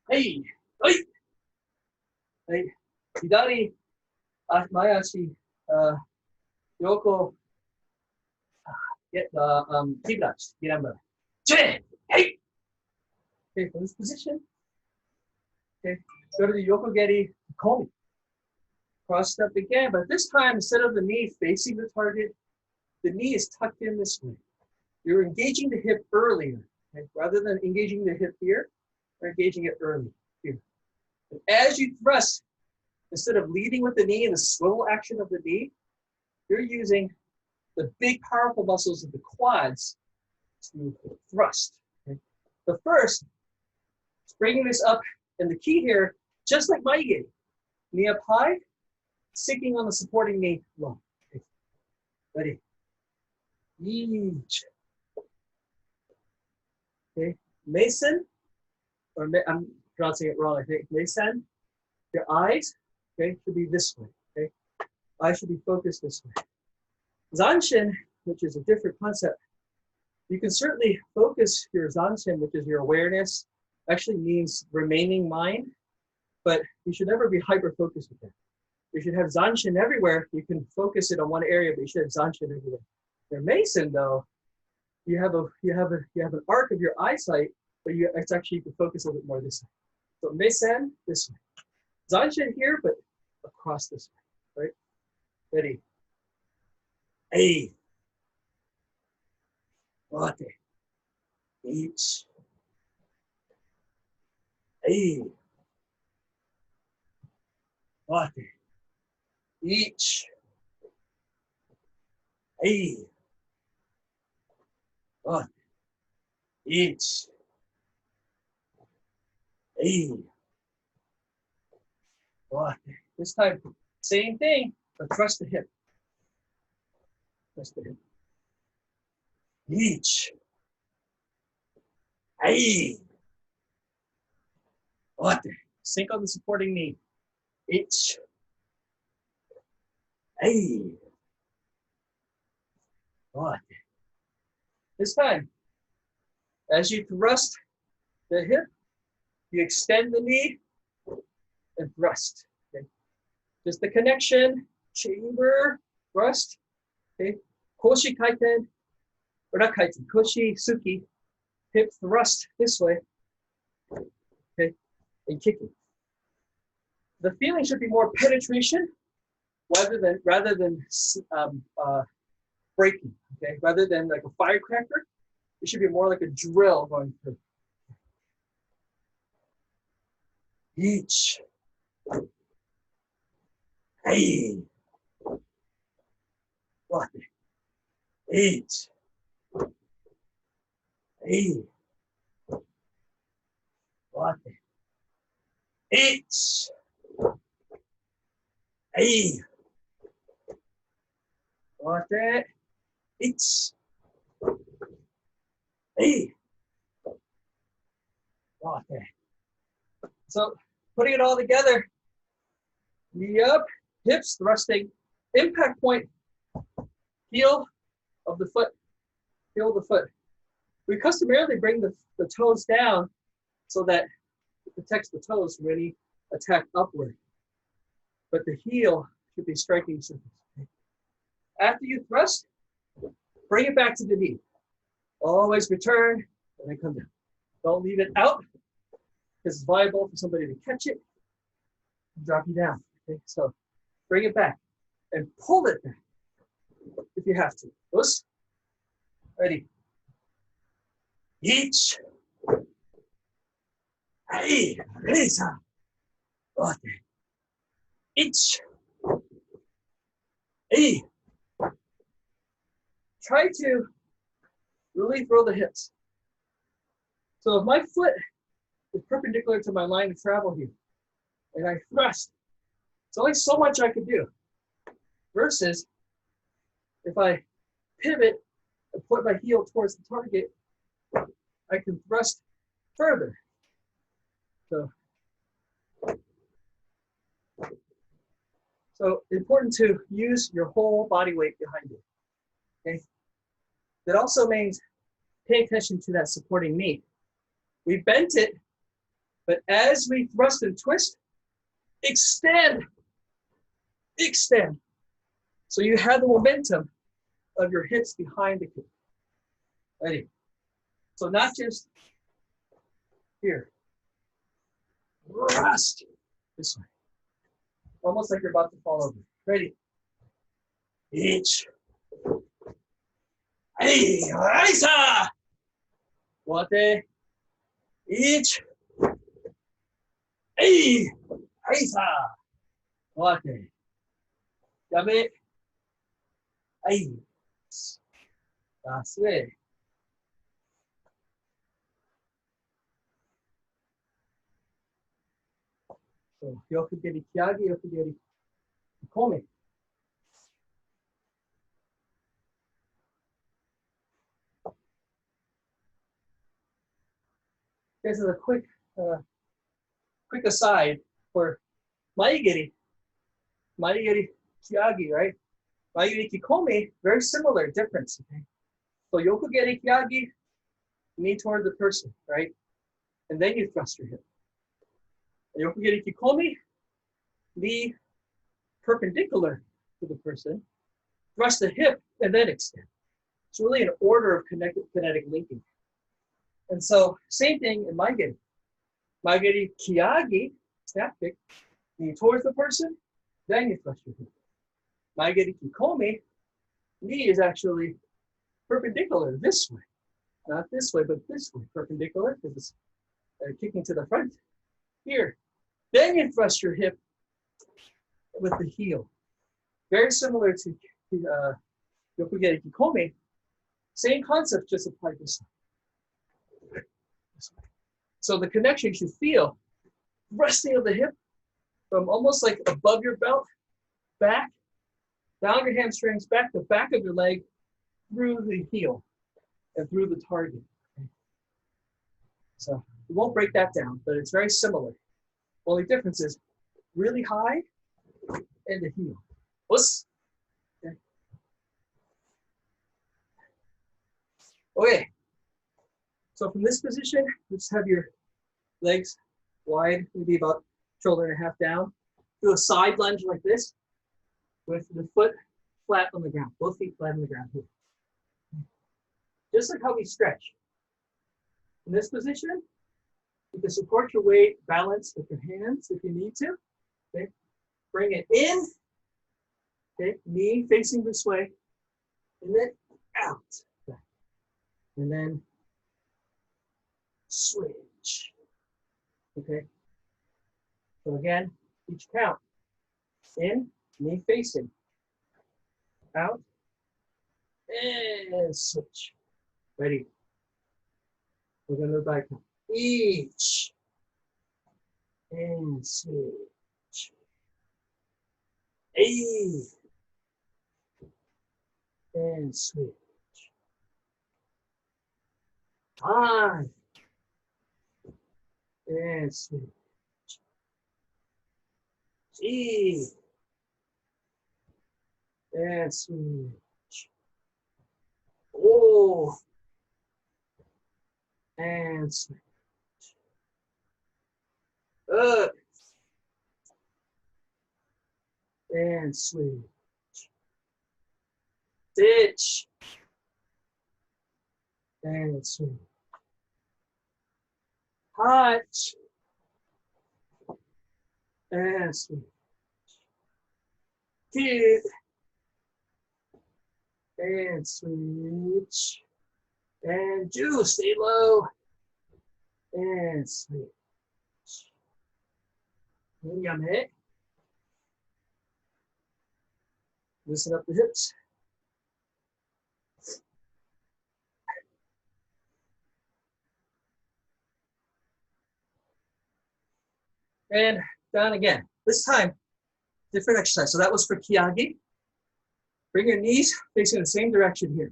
Hey, hey, hey. Hidari,前足、横、get the kiblash, remember. Hey! Okay, from this position. Okay, go to the yoko geri, komi. Cross step again, but this time instead of the knee facing the target, the knee is tucked in this way. You're engaging the hip earlier. Okay? Rather than engaging the hip here, we're engaging it early here. And as you thrust, instead of leading with the knee and the swivel action of the knee, you're using the big, powerful muscles of the quads to thrust. Okay? But first, bringing this up, and the key here, just like maige, knee up high, sinking on the supporting knee low. Okay. Ready? Each. Okay. Mason, or I'm pronouncing it wrong, I think. Mason, your eyes, okay, should be this way. Okay. Eyes should be focused this way. Zanshin, which is a different concept, you can certainly focus your zanshin, which is your awareness, actually means remaining mind, but you should never be hyper-focused with that. You should have zanshin everywhere. You can focus it on one area, but you should have zanshin everywhere. Your mason, though, you have an arc of your eyesight, but it's actually you can focus a little bit more this way. So mason this way, zanshin here, but across this way, right? Ready? Hey. Wate. Ich. Ei. Wate. Ich. Ei. Wate. Ich. Ei. Wate. This time, same thing, but thrust the hip. Thrust the hip. Ich. Ei. Wate. Sink on the supporting knee. Ich. Ei. Wate. This time, as you thrust the hip, you extend the knee and thrust. Okay? Just the connection, chamber, thrust. Okay? Koshi kaiten, or not kaiten, koshi suki, hip thrust this way. Okay? And kicking. The feeling should be more penetration rather than breaking. Okay? Rather than like a firecracker, it should be more like a drill going through. Each. Hey. What? Eight. Hey. What? Eight. Hey. What? Eight. Hey. What? So putting it all together, knee up, hips thrusting, impact point, heel of the foot, heel of the foot. We customarily bring the toes down so that it protects the toes from any attack upward. But the heel should be striking surface. After you thrust, bring it back to the knee. Always return and then come down. Don't leave it out because it's viable for somebody to catch it and drop you down. Okay, so bring it back and pull it back if you have to. Us. Ready. Each. Hey, reza. Each. Hey. Try to really throw the hips. So if my foot is perpendicular to my line of travel here, and I thrust, it's only so much I could do. Versus if I pivot and put my heel towards the target, I can thrust further. So important to use your whole body weight behind it. Okay. That also means pay attention to that supporting knee. We bent it, but as we thrust and twist, extend, extend. So you have the momentum of your hips behind the kick. Ready? So not just here. Thrust this way. Almost like you're about to fall over. Ready? Each. Hey, Raisa! Wate. Each. Hey, Raisa! Wate. Yabe. Hey. That's it. So, Yokugeri Kyagi, Yokugeri Komi. This is a quick aside for Maigiri Kyagi, right? Maigiri Kikomi, very similar difference. Okay? So Yokugeri Kyagi, knee toward the person, right? And then you thrust your hip. Yokugeri Kikomi, knee perpendicular to the person, thrust the hip, and then extend. It's really an order of kinetic linking. And so, same thing in Maigiri. Maigiri Kyagi, snap kick, knee towards the person, then you thrust your hip. Maigiri Kikomi, knee is actually perpendicular this way. Not this way, but this way, perpendicular, because it's kicking to the front. Here. Then you thrust your hip with the heel. Very similar to Yokugeri Kikomi. Same concept, just applied this way. So the connection you should feel, resting of the hip from almost like above your belt, back, down your hamstrings, back, the back of your leg, through the heel, and through the target. So we won't break that down, but it's very similar. Only difference is really high and the heel. Whoops. Okay. So from this position, just have your legs wide, maybe about shoulder and a half down. Do a side lunge like this with the foot flat on the ground, both feet flat on the ground here. Just like how we stretch. In this position, you can support your weight, balance with your hands if you need to. Okay. Bring it in. Okay. Knee facing this way. And then out. And then switch. Okay. So again, each count. In, knee facing. Out. And switch. Ready. We're going to go back. Each. And switch. 8. And switch. 5. And switch. G. And switch. 4. And switch. Up. And switch. Ditch. And switch. Touch. And switch. Kick. And switch. And juice, stay low. And switch. Yame. Loosen up the hips. And down again. This time, different exercise. So that was for Kiyagi. Bring your knees facing the same direction here.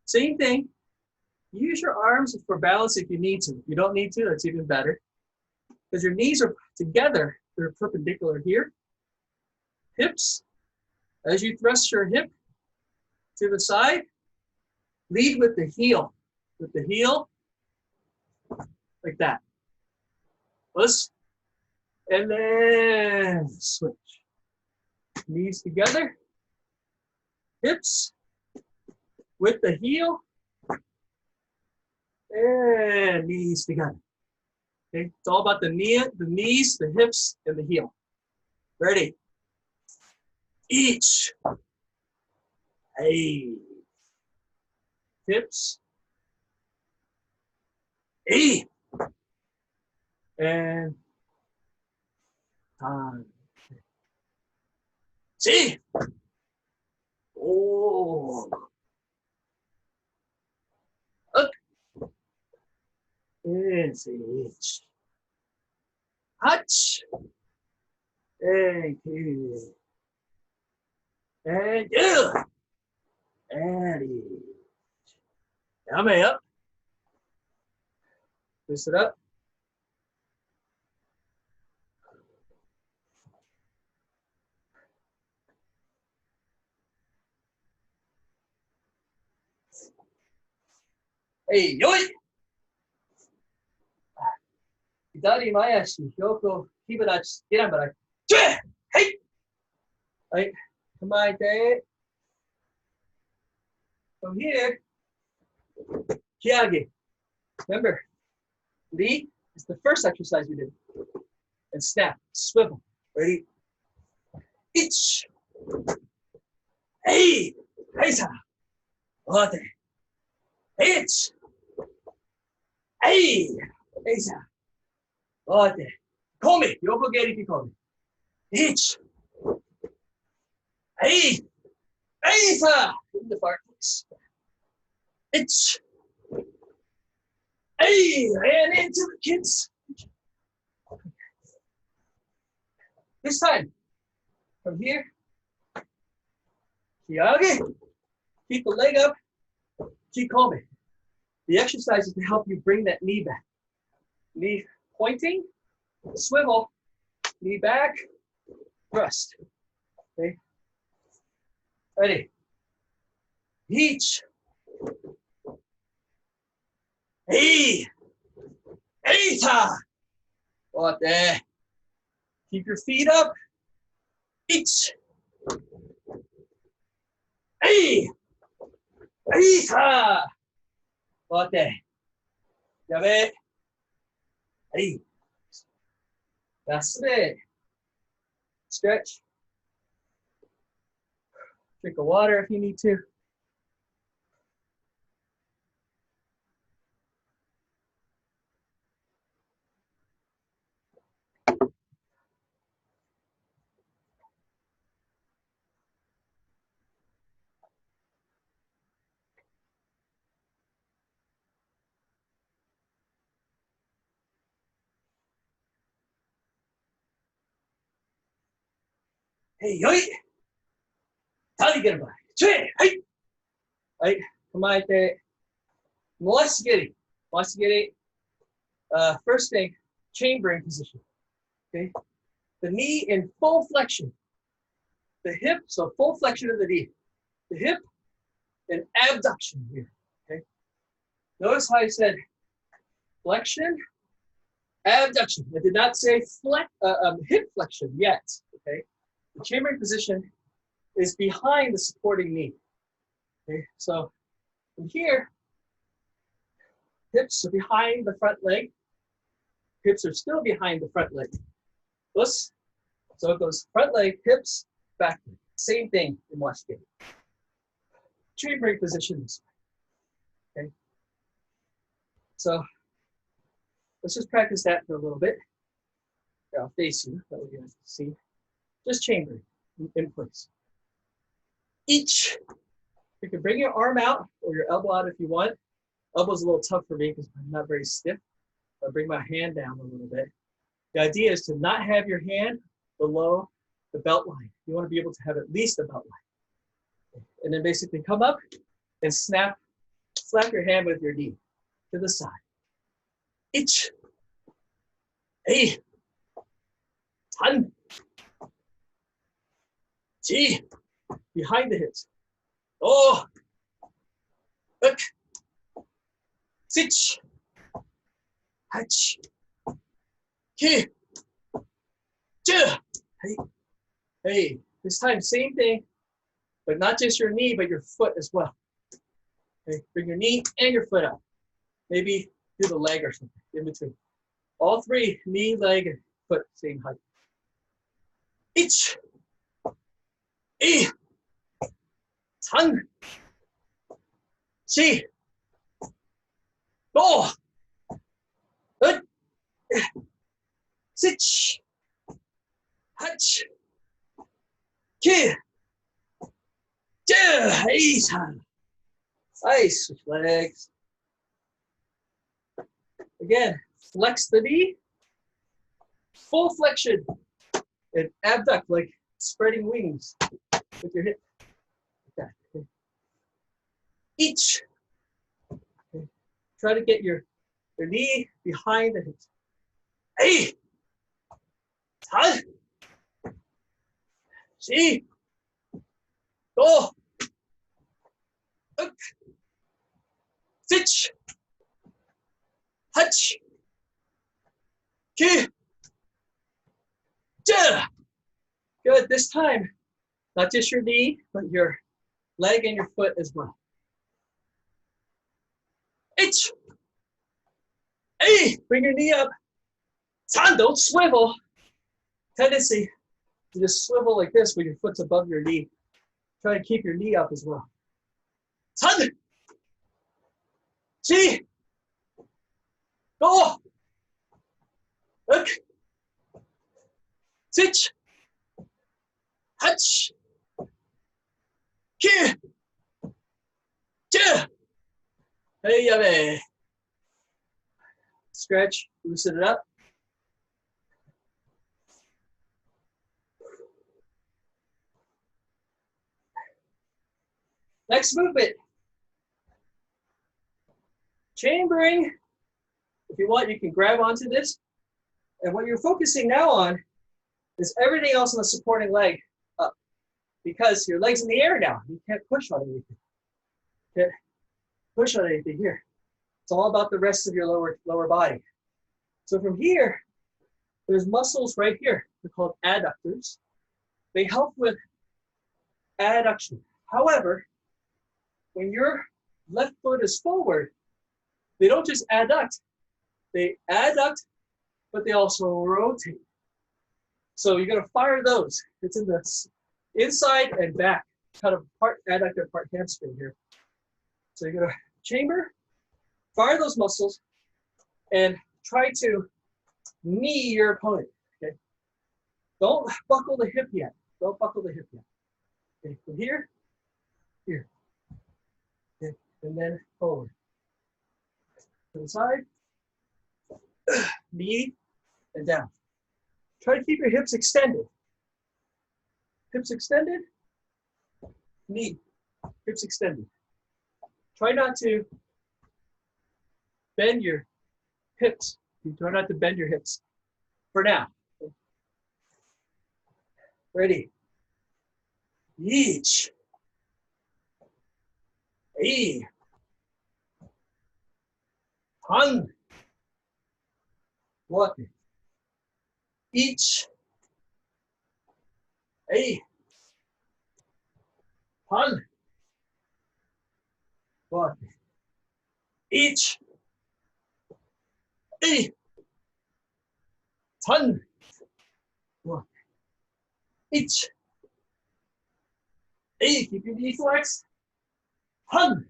Same thing. Use your arms for balance if you need to. If you don't need to, that's even better. Because your knees are together, they're perpendicular here. Hips, as you thrust your hip to the side, lead with the heel. With the heel, like that. Push, and then switch. Knees together, hips, with the heel, and knees together. Okay, it's all about the knees, the hips, and the heel. Ready? Each. Hey. Hips. E. And time. See. Oh. Up. And each. Touch. And two. And two. And each. Yame up. Twist it up. Hey, yo! 左前足、標高、火ぶらち、ゲランバラ、チューはい。はい。踏まえて。From here, Kiyagi. Remember, Lee is the first exercise we did. And snap, swivel. Ready? Itch. Hey! Hey, sa. Ote. Itch. Hey, hey, sa. Ote. Come. Yoko Geri ki come. Ich. Hey, hey, sa. In the fireplace. Ich. Hey, and into the kids. This time, from here, Kiage, keep the leg up, Kikome. The exercise is to help you bring that knee back. Knee pointing, swivel, knee back, thrust. Okay. Ready. Each. Hey. Eita. What there. Keep your feet up. Each. Hey. Eita. What there. Yabe. Hey. That's it. Stretch. Drink of water if you need to. Hey, yoi. Tali get by. Hey, hey. Right. Come on, Moasigiri. Moasigiri. First thing, chambering position. Okay. The knee in full flexion. The hip, so full flexion of the knee. The hip and abduction here. Okay. Notice how I said flexion, abduction. I did not say hip flexion yet. Okay. The chambering position is behind the supporting knee. Okay. So from here, hips are behind the front leg. Hips are still behind the front leg. This, so it goes front leg, hips, back leg. Same thing in Washington. Chambering positions. Okay. So let's just practice that for a little bit. Yeah, I'll face you, that way you guys can see. Just chambering in place. Each, you can bring your arm out or your elbow out if you want. Elbow's a little tough for me because I'm not very stiff. I'll bring my hand down a little bit. The idea is to not have your hand below the belt line. You want to be able to have at least the belt line. And then basically come up and slap your hand with your knee to the side. Ich. Hey. Tan. Chi. Behind the hips. Oh. Look. Sich. Hach. Ki. Ju. Hey. Hey. This time, same thing, but not just your knee, but your foot as well. Okay. Bring your knee and your foot up. Maybe do the leg or something in between. All three, knee, leg, and foot, same height. Ich. E. Tan. Chi. Go. Ut. Sich. Hach. Ki. Ju. Hey. Nice. Switch legs. Again, flex the knee. Full flexion. And abduct like spreading wings with your hip. Like that. Okay. Each. Okay. Try to get your knee behind the hips. Hey! Tan! See? Go! Up! Sich! Hach! Ki! Ja! Good. This time, not just your knee, but your leg and your foot as well. Ich! Hey! Bring your knee up. Tan, don't swivel. Tendency to just swivel like this when your foot's above your knee. Try to keep your knee up as well. Tan! Chi! Go. Look. Sit. Hutch. Here. Two. Hey, yabe. Stretch. Loosen it up. Next movement. Chambering. If you want, you can grab onto this. And what you're focusing now on is everything else on the supporting leg up. Because your leg's in the air now. You can't push on anything. Can't push on anything here. It's all about the rest of your lower body. So from here, there's muscles right here. They're called adductors. They help with adduction. However, when your left foot is forward, they don't just adduct. They adduct, but they also rotate. So you're going to fire those. It's in the inside and back, kind of part adductor, part hamstring here. So you're going to chamber, fire those muscles, and try to knee your opponent. Okay. Don't buckle the hip yet. Don't buckle the hip yet. Okay. From here, here. Okay. And then forward. To the side, knee, and down. Try to keep your hips extended. Hips extended, knee, hips extended. Try not to bend your hips. You try not to bend your hips for now. Ready? Each. E. Hung. What? Each. A. Hung. What? Each. A. Ton. What? Each. A. Keep your knee flexed. Hung.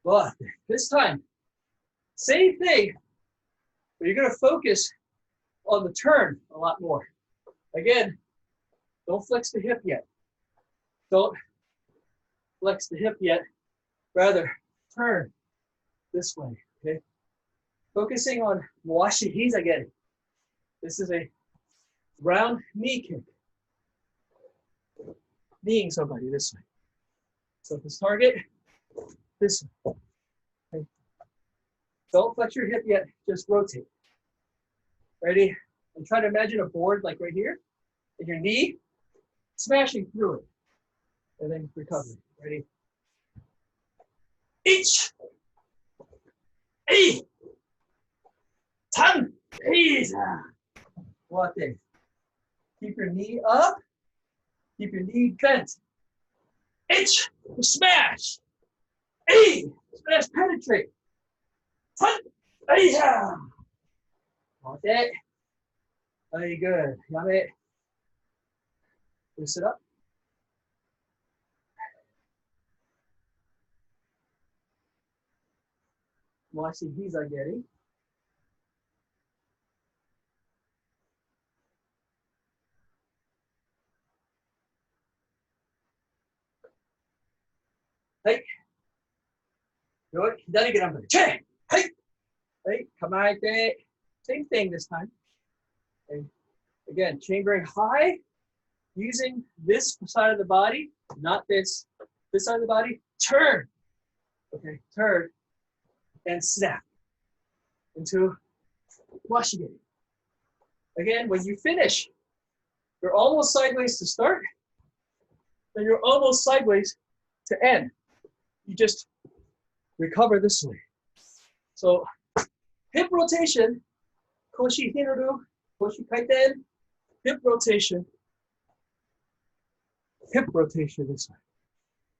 What? This time, same thing, but you're going to focus on the turn a lot more. Again, don't flex the hip yet. Don't flex the hip yet. Rather, turn this way, okay? Focusing on Washi-Hiza again. This is a round knee kick. Kneeing somebody this way. So this target, this way. Okay. Don't flex your hip yet, just rotate. Ready? And try to imagine a board like right here, and your knee smashing through it. And then recover. Ready? Each. E. Tan. Hiza. What this? Keep your knee up. Keep your knee bent. H. Smash. E. Smash penetrate. Tan. Hiza. Want it? Very good. Yummy. Loosen up. Washi-Hiza Garry. Hey. Good. Hidari ganbare. Che. Hey. Hey. Kamaete. Same thing this time. Okay. Again, chambering high, using this side of the body, not this. This side of the body. Turn. Okay. Turn. And snap into Washi-Hiza. Again, when you finish, you're almost sideways to start, then you're almost sideways to end. You just recover this way. So hip rotation, koshi hinaru, koshi kaiten, hip rotation this way.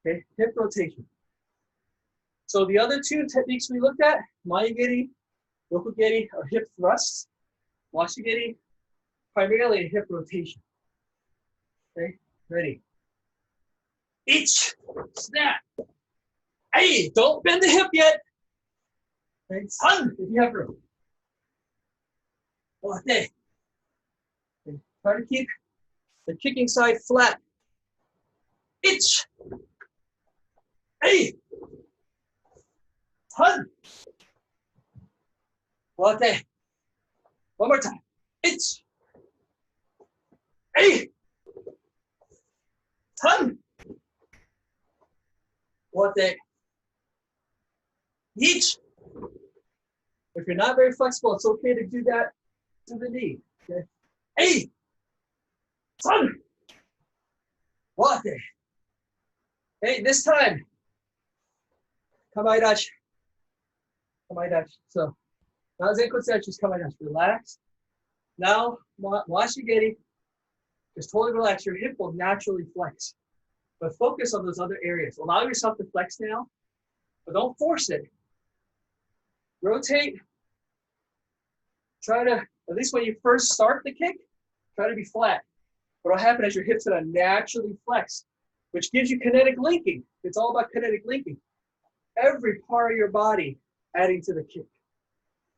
Okay, hip rotation. So the other two techniques we looked at, Maegeri, Rokugeri, are hip thrusts. Washi-Geri, primarily a hip rotation. Okay, ready. Each, snap. Hey, don't bend the hip yet. Okay, sun, if you have room. Okay. Try to keep the kicking side flat. Ich. Hey. Sun. Okay. One more time. Ich. Hey. Sun. Okay. Ich. If you're not very flexible, it's okay to do that to the knee. Okay. Hey. Sun. Okay. Hey, this time. Kamai-dashi. Kamai-dashi. So, now Zenko-sechi is Kamai-dashi. Relax. Now, Washigiri. Just totally relax. Your hip will naturally flex. But focus on those other areas. Allow yourself to flex now, but don't force it. Rotate. Try to, at least when you first start the kick, try to be flat. What will happen is your hips are naturally flex, which gives you kinetic linking. It's all about kinetic linking. Every part of your body adding to the kick.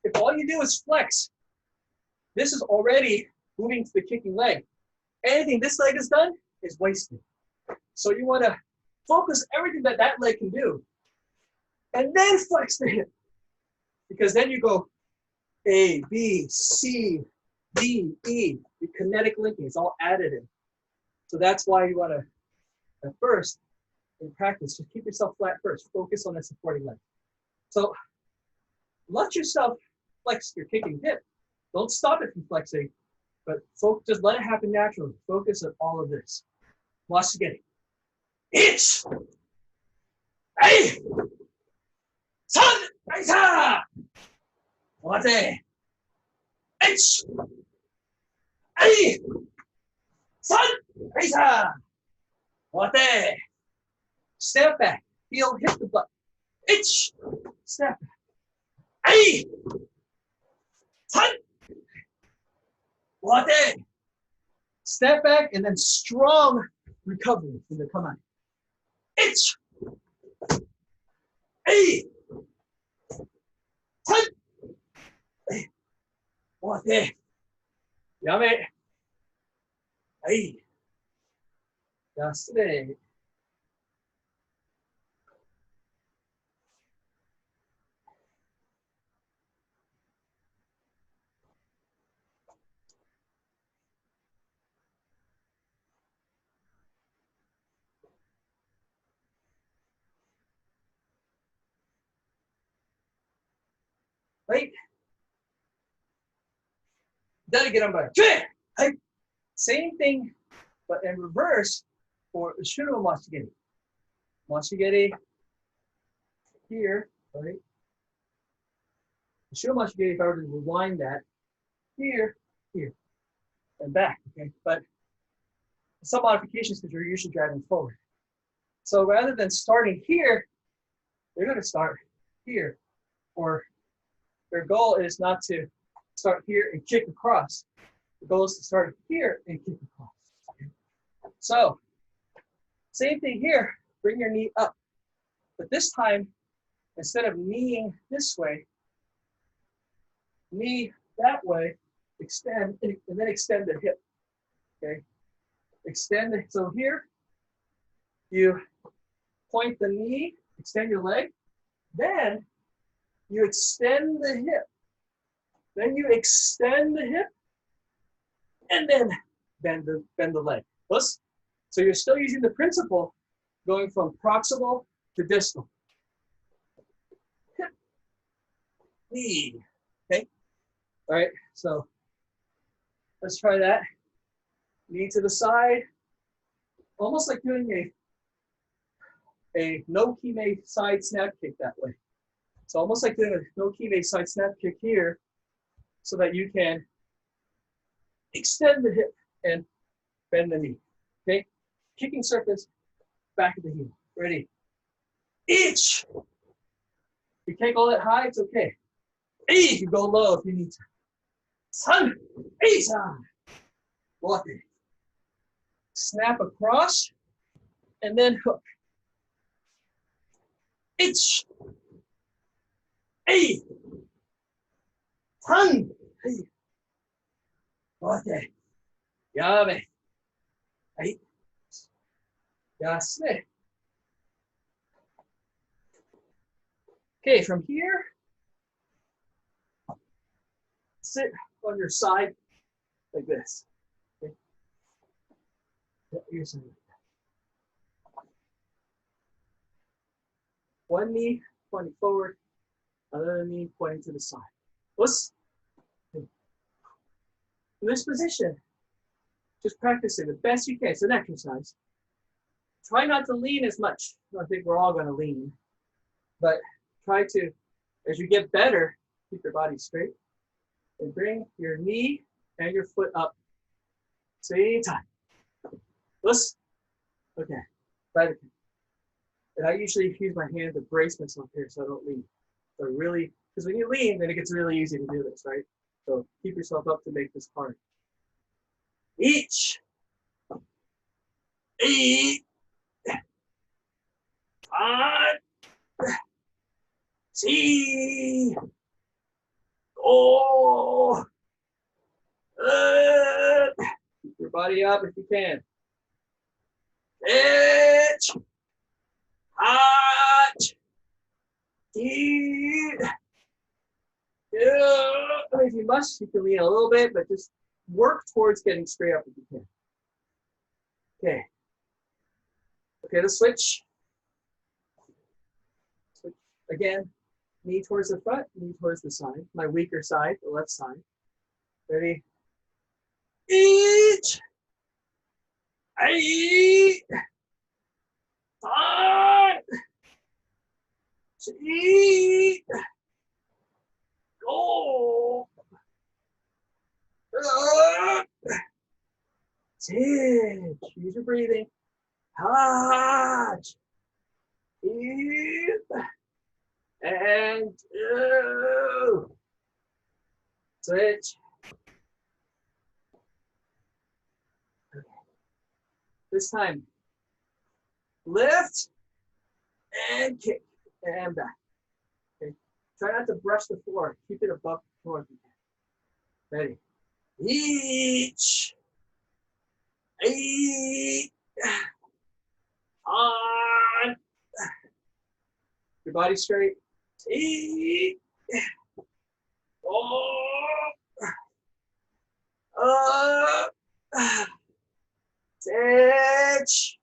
If all you do is flex, this is already moving to the kicking leg. Anything this leg has done is wasted. So you want to focus everything that that leg can do and then flex the hip. Because then you go A, B, C, D, E. The kinetic linking is all additive. So that's why you want to, at first, in practice, just keep yourself flat first. Focus on the supporting leg. So let yourself flex your kicking hip. Don't stop it from flexing, but just let it happen naturally. Focus on all of this. Watch again. Ich. Hey. Sun. Raisa. Wate. Ich. Hey. Sun. Raisa. Wate. Step back. Heel hit the butt. Ich. Step back. Hey. Sun. Wate. Step back and then strong recovery from the come on. Ich. Hey. Sun. Wate. Yame. Hey. Yasune. Right? Gotta get on by. Right? Same thing, but in reverse for Shuro Mashigiri. Mashigiri here, right? Shuro Mashigiri, if I were to rewind that, here, here, and back, okay? But some modifications because you're usually driving forward. So rather than starting here, they're gonna start here, or their goal is not to start here and kick across. The goal is to start here and kick across. Okay? So, same thing here, bring your knee up. But this time, instead of kneeing this way, knee that way, extend, and then extend the hip, okay? Extend it, so here, you point the knee, extend your leg, then you extend the hip. Then you extend the hip, and then bend the leg. Listen. So you're still using the principle going from proximal to distal. Hip, knee, okay? All right, so let's try that. Knee to the side, almost like doing a no kime side snap kick that way. So almost like doing a no kime side snap kick here, so that you can extend the hip and bend the knee. Okay? Kicking surface, back of the heel. Ready? Ich. If you can't go that high, it's okay. Hey, you go low if you need to. Sun. Hey, sun. Walk it. Snap across and then hook. Ich. Hey. Ton. Hey. Okay. Yame. Hey. Yasne. Okay, from here, sit on your side like this. Okay. Your side. One knee pointing forward, other knee pointing to the side. Let's, in this position, just practice it the best you can. It's an exercise. Try not to lean as much. I think we're all going to lean, but try to, as you get better, keep your body straight and bring your knee and your foot up. Same time. Let's, okay. Right. And I usually use my hand to brace myself here so I don't lean. So really, because when you lean, then it gets really easy to do this, right? So keep yourself up to make this hard. Each. Eight. Five. See. Oh. Keep your body up if you can. Edge. Hot. Deep. If you must, you can lean a little bit, but just work towards getting straight up if you can. Okay. Okay, let's switch. Switch again. Knee towards the front, knee towards the side. My weaker side, the left side. Ready? Each. Eight. Five. Eight. Go. 10. Use your breathing. Hot. Deep. And switch. Okay. This time, lift and kick and back. Okay. Try not to brush the floor. Keep it above the floor if you can. Ready? Each. 8. On. Your body straight. 8. Oh. Up. Stretch.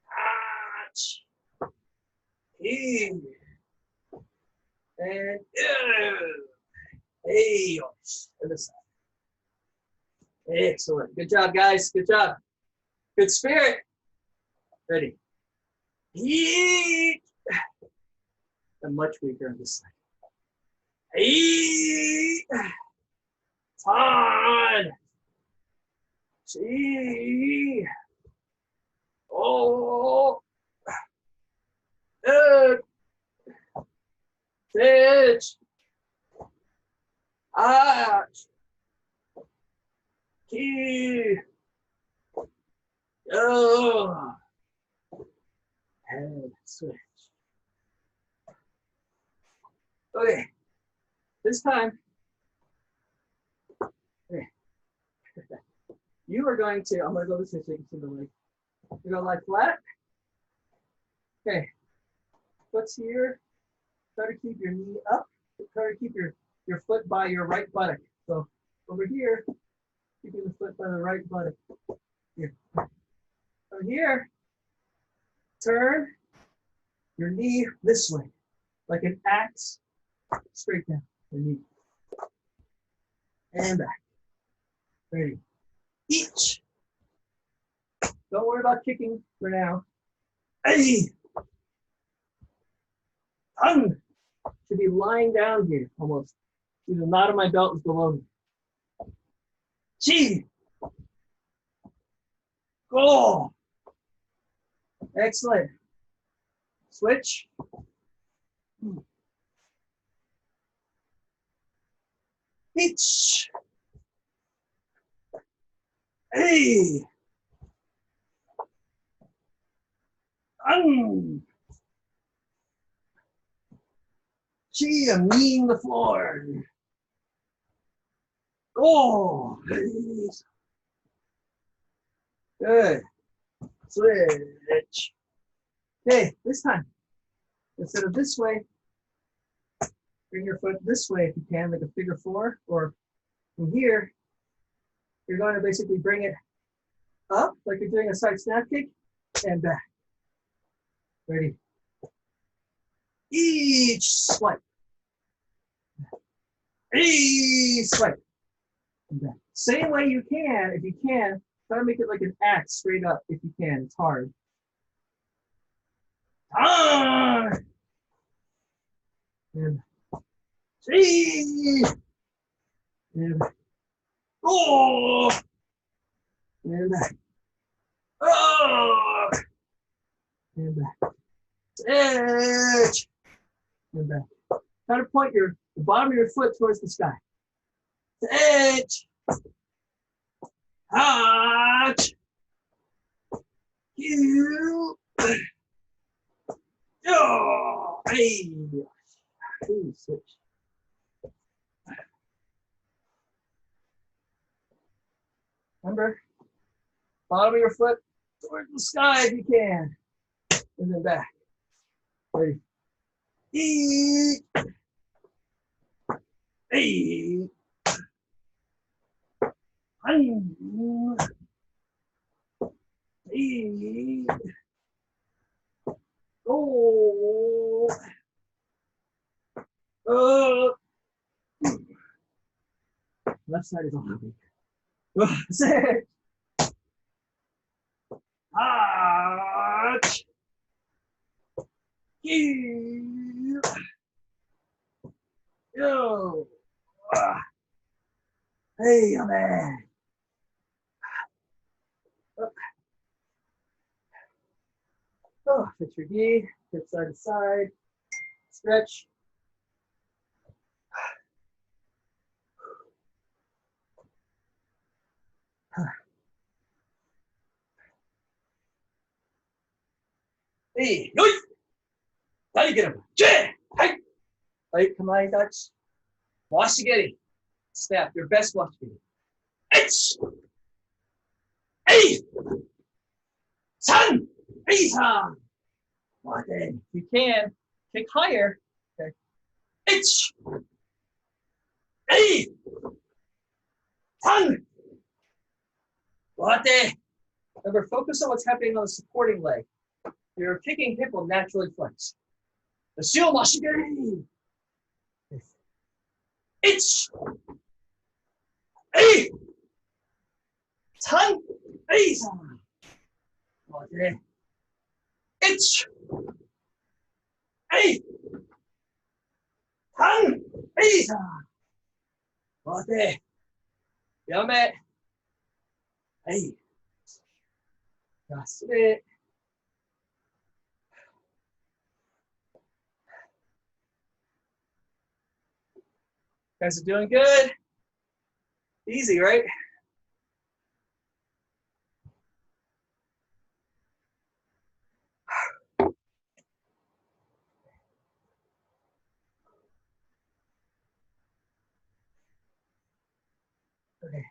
Catch. In. And hey, and this side. Excellent. Good job, guys. Good job. Good spirit. Ready. Heat. I'm much weaker on this side. Heat. On. See. Oh. Good. Stitch. Arch. Key. Oh. And switch. Okay. This time, okay. You are going to, I'm going to go this way so you can see the leg. You're going to lie flat. Okay. Foot's here. Try to keep your knee up. Try to keep your foot by your right buttock. So over here, keeping the foot by the right buttock. Here. Over here, turn your knee this way, like an axe, straight down your knee. And back. Ready. Each. Don't worry about kicking for now. Hey. Tongue. Should be lying down here almost. See, the knot of my belt is below me. Chi. Go. Excellent. Switch. Each. Hey. Gee, I'm kneeing the floor. Oh, good. Switch. Okay, this time, instead of this way, bring your foot this way if you can, like a figure four, or from here, you're going to basically bring it up, like you're doing a side snap kick, and back. Ready? Each swipe. Each swipe. And back. Same way you can, if you can, try to make it like an axe straight up if you can. It's hard. Ah! And three. And oh! And back. Oh! And back. Edge. And back. Try to point the bottom of your foot towards the sky. Edge. Hot. You. Oh, hey. Hey, switch. Remember, bottom of your foot towards the sky if you can. And then back. Ready. Eat. Hey. Hey. Oh. Left side is on the weak. Sit. Hot. You. Yo. Hey, man. Oh, fit your knee, hip side to side, stretch. Hey, yoy! Now you get him. Hey! Right, come on, Dutch. Washigiri. Snap, your best washigiri. H! Hey! San! Hey, San! If you can, kick higher. Okay. H! Hey! San! Remember, focus on what's happening on the supporting leg. Your kicking hip will naturally flex. The shield washigiri. H! Hey! San! Hey, San! H! Hey! San! Hey, San! Yame! Hey! That's it. Guys are doing good. Easy, right? Okay.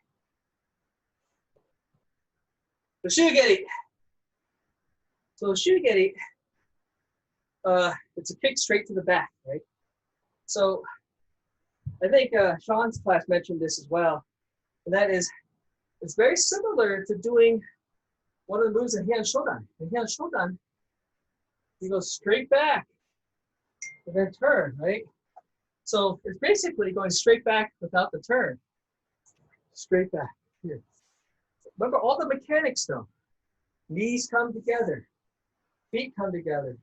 So shugeri. It's a kick straight to the back, right? So I think Sean's class mentioned this as well, and that is, it's very similar to doing one of the moves in Heian Shodan. In Heian Shodan, you go straight back and then turn, right? So it's basically going straight back without the turn. Straight back here. Remember all the mechanics though. Knees come together, feet come together.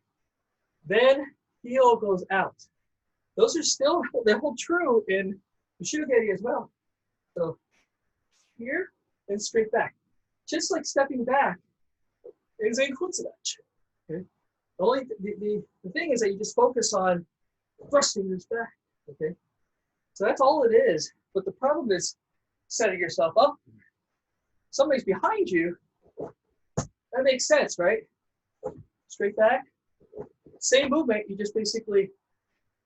Then heel goes out. Those are still, they hold true in the shugeri as well. So here and straight back. Just like stepping back is a kutsudachi. Okay? The thing is that you just focus on thrusting this back. Okay? So that's all it is. But the problem is setting yourself up. Somebody's behind you. That makes sense, right? Straight back. Same movement, you just basically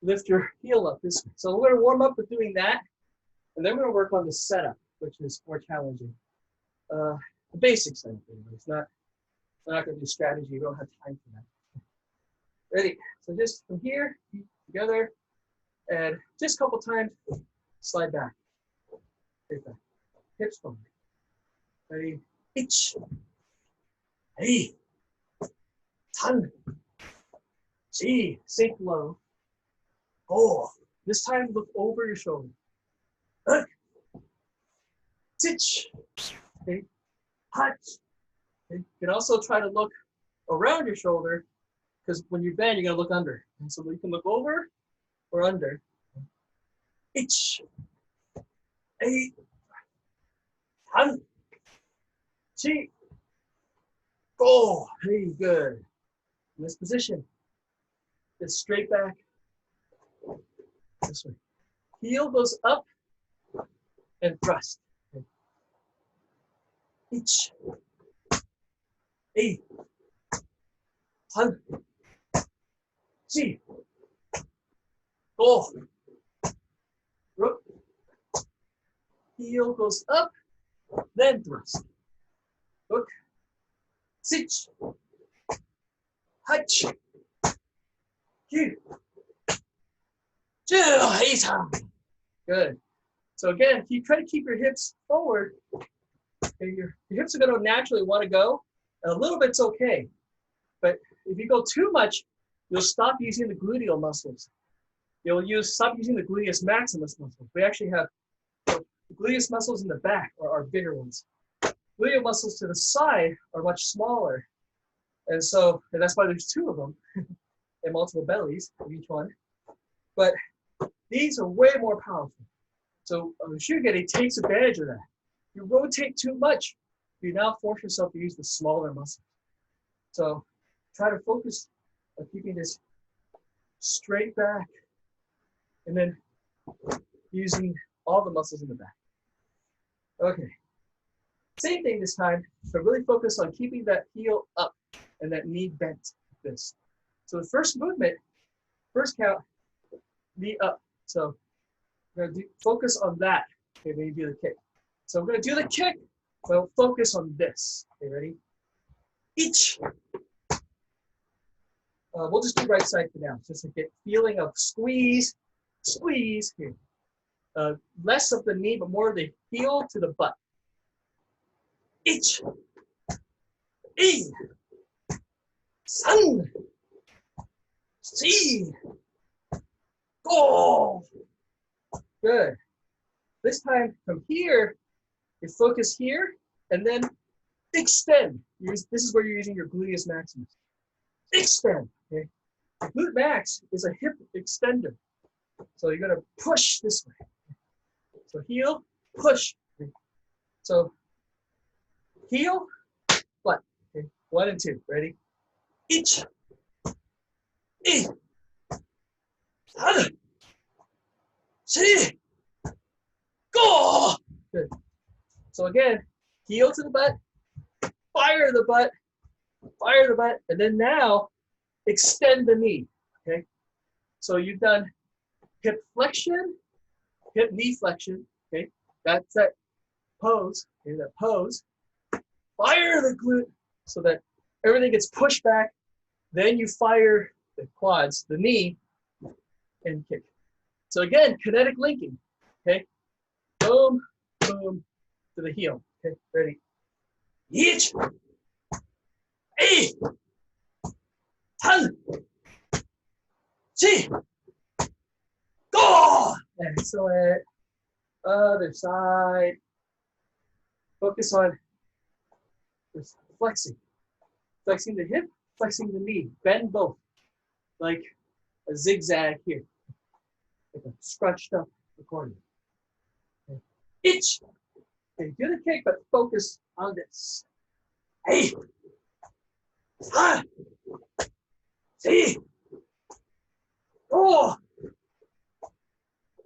lift your heel up this way. So we're going to warm up with doing that, and then we're going to work on the setup, which is more challenging. The basic setup, anyway. We're not going to do strategy. We don't have time for that. Ready? So just from here, feet together, and just a couple times, slide back. Straight back. Hips forward. Ready? Ich. Hey. Tan. Chi. Sink low. Go. This time, look over your shoulder. Look. Sich. Okay. Hut. Okay. You can also try to look around your shoulder, because when you bend, you're going to look under. And so you can look over or under. Ich. Hey. Tan. Chi. Go. Hey, good. In this position, just straight back. This way. Heel goes up and thrust. Okay. Ich. Hey. Tan. Chi. Go. Rook. Heel goes up, then thrust. Look. Sich. Hutch. Here. Good. So again, try to keep your hips forward. Okay, your hips are going to naturally want to go, and a little bit's okay. But if you go too much, you'll stop using the gluteal muscles. You'll stop using the gluteus maximus muscles. We actually have the gluteus muscles in the back are bigger ones. Gluteal muscles to the side are much smaller. And that's why there's two of them and multiple bellies of each one. But these are way more powerful. So Shugeti takes advantage of that. You rotate too much, you now force yourself to use the smaller muscles. So try to focus on keeping this straight back and then using all the muscles in the back. Okay. Same thing this time, but really focus on keeping that heel up and that knee bent like this. So the first movement, first count, knee up. So we're going to focus on that. Okay, when you do the kick. So we're going to do the kick, but focus on this. Okay, ready? Each. We'll just do right side for now, just to get feeling of squeeze, squeeze here. Less of the knee, but more of the heel to the butt. Ich. I. San. Si. Go. Good. This time from here, you focus here and then extend. This is where you're using your gluteus maximus. Extend. Okay. The glute max is a hip extender. So you're going to push this way. So heel, push. Okay. So heel, butt. Okay. 1 and 2. Ready? Ich. I. San. Si. Go. Good. So again, heel to the butt, fire the butt, and then now extend the knee. Okay. So you've done hip flexion, hip knee flexion. Okay. That's that pose. Okay, that pose. Fire the glute so that everything gets pushed back. Then you fire the quads, the knee, and kick. So again, kinetic linking. Okay. Boom, boom, to the heel. Okay, ready? Ich. Hey. Tan. Si. Go. Excellent. Other side. Focus on this flexing. Flexing the hip, flexing the knee. Bend both. Like a zigzag here. Like a scrunched up accordion. Okay. Ich. Okay, do the kick, but focus on this. Hey. Ah. See. Oh.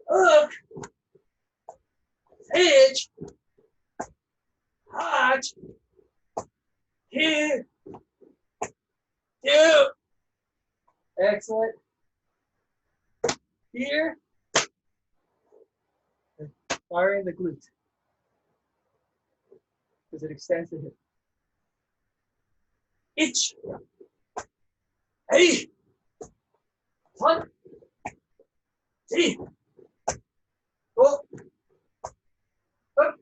Look. Edge. Hot. Here. Two. Excellent. here, and firing the glute because it extends the hip. Ich, hey, 1, 2, go, up,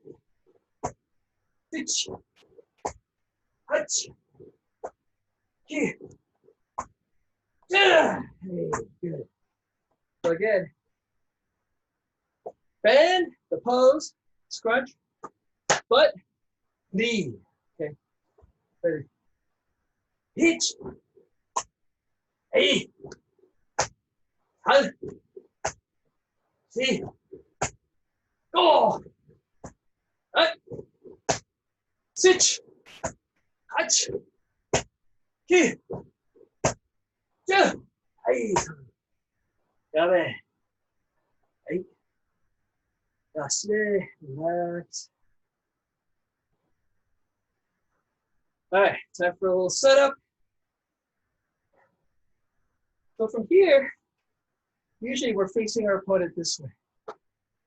6, 8, 9, 10. Hey, good. So again, bend the pose, scrunch, butt, knee. Okay. Ready. Hitch. Hey. 1, 2, go. 6, 8, 9, 10. Hey. Got it. Hey. That's it. Relax. All right, time for a little setup. So from here, usually we're facing our opponent this way.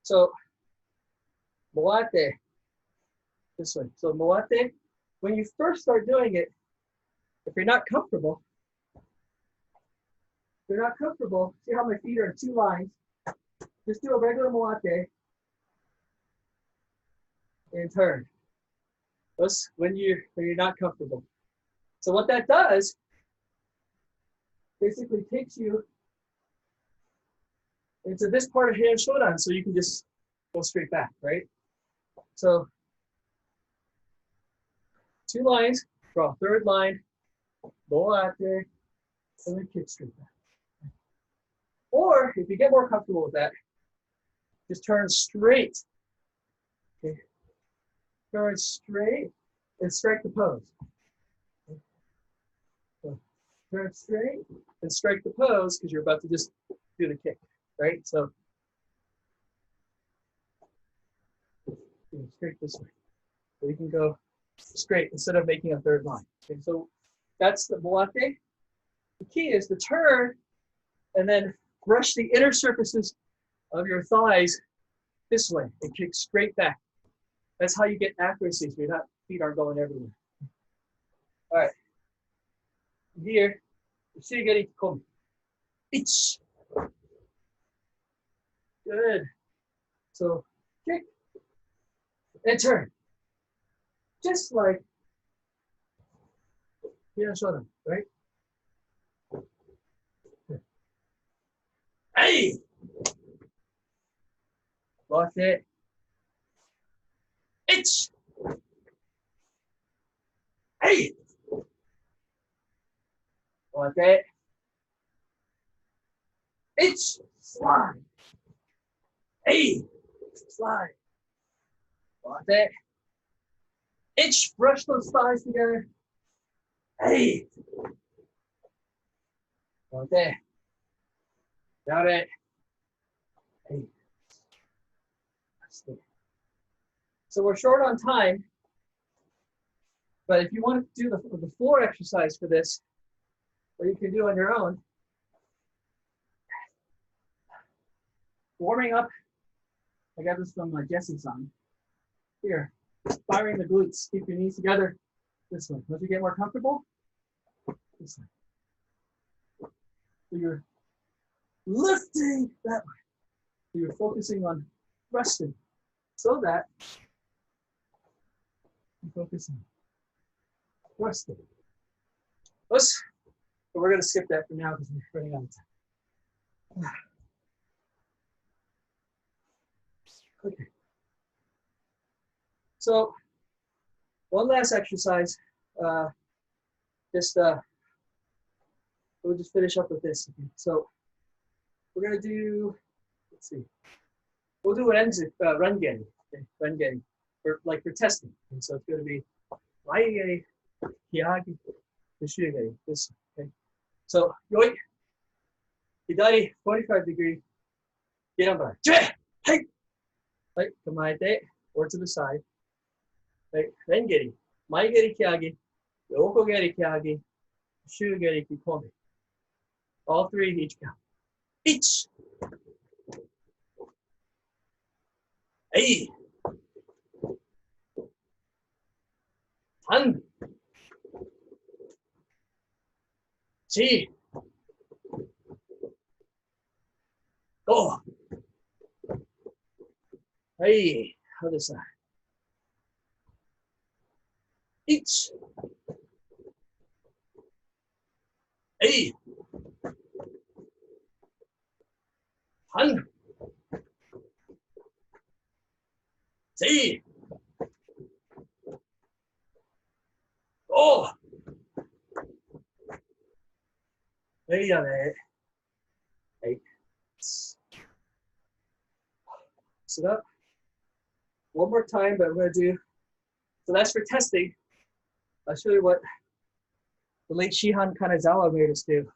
So, moate, this way. So moate, when you first start doing it, if you're not comfortable, see how my feet are in 2 lines? Just do a regular moate and turn. That's when you're not comfortable. So what that does, basically takes you into this part of hand shodan, so you can just go straight back, right? So 2 lines, draw 3rd line, moate, and then kick straight back. Or if you get more comfortable with that, just turn straight. Okay. Turn straight and strike the pose. Okay. So turn straight and strike the pose because you're about to just do the kick, right? So straight this way. So you can go straight instead of making a 3rd line. Okay, so that's the moate. The key is to turn and then brush the inner surfaces of your thighs this way and kick straight back. That's how you get accuracy, so your feet aren't going everywhere. All right. Here, shirigari komi. Ich. Good. So kick and turn. Just like shodan, right? Hey! Lock it. It's. Hey! Lock it. It's. Slide. Hey! Slide. Lock it. It's. Brush those thighs together. Hey! Lock it. Got it. Hey. So we're short on time, but if you want to do the floor exercise for this, or you can do on your own, warming up. I got this from Jesse's on. Here, firing the glutes. Keep your knees together. This way. Once you get more comfortable, this way. So you're lifting that way. So you're focusing on thrusting so that you focus on thrusting. But we're going to skip that for now because we're running out of time. Okay. So one last exercise. We'll just finish up with this. Okay. So we're going to do, let's see. We'll do an run getting. Okay. Run getting. For testing. And so it's going to be Maigeri, Kiagi, Shirigari. This. Okay. So yoi, hidari 45-degree, Geramba. Hey! Right, kamaete, or to the side. Right, Rengeri, Maigeri Kiagi, Yokogeri Kiagi, Shirigari Kikomi. All 3 each count. Each. Hey. 3、4、5。はい。other side。1、8、3、4、5。はいだね。はい。So that one more time, but I'm going to do, so that's for testing. I'll show you what the late Shihan Kanazawa made us do.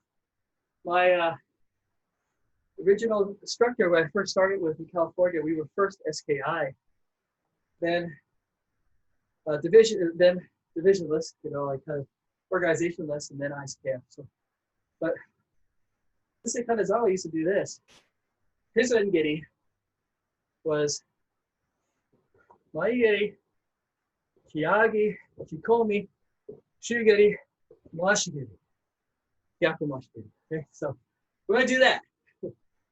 My original instructor, when I first started with in California, we were first SKI, then divisionless, you know, like kind of organizationless, and then ISKF. So, but this Kanazawa used to do this. His Engiri was Maigeri, Kiyagi, Kikomi, Shugeri, Mashigeri, Gyaku Mashigeri. Okay, so we're gonna do that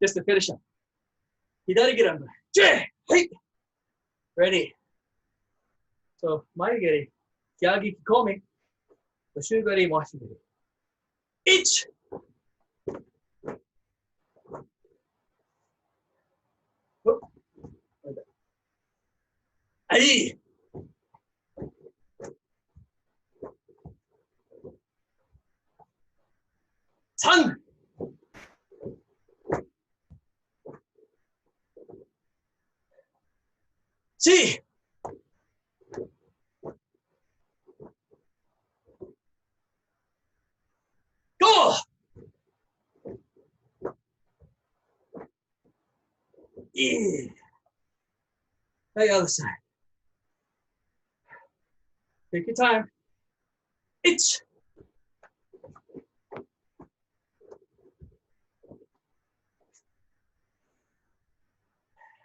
just to finish up. Hidari Geramba. Hey! Ready. So Maigeri, Kiyagi, Kikomi, Shugeri, Mashigeri. Each. Hey! 3、4、5、いい。はい、other side. Take your time. 1、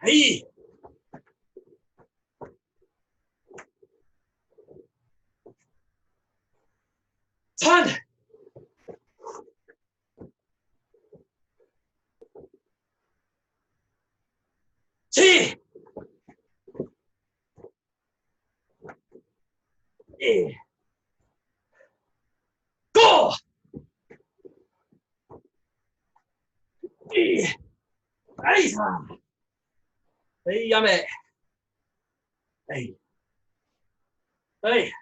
はい。3、4、5、はい、はい、やめ。はい。はい。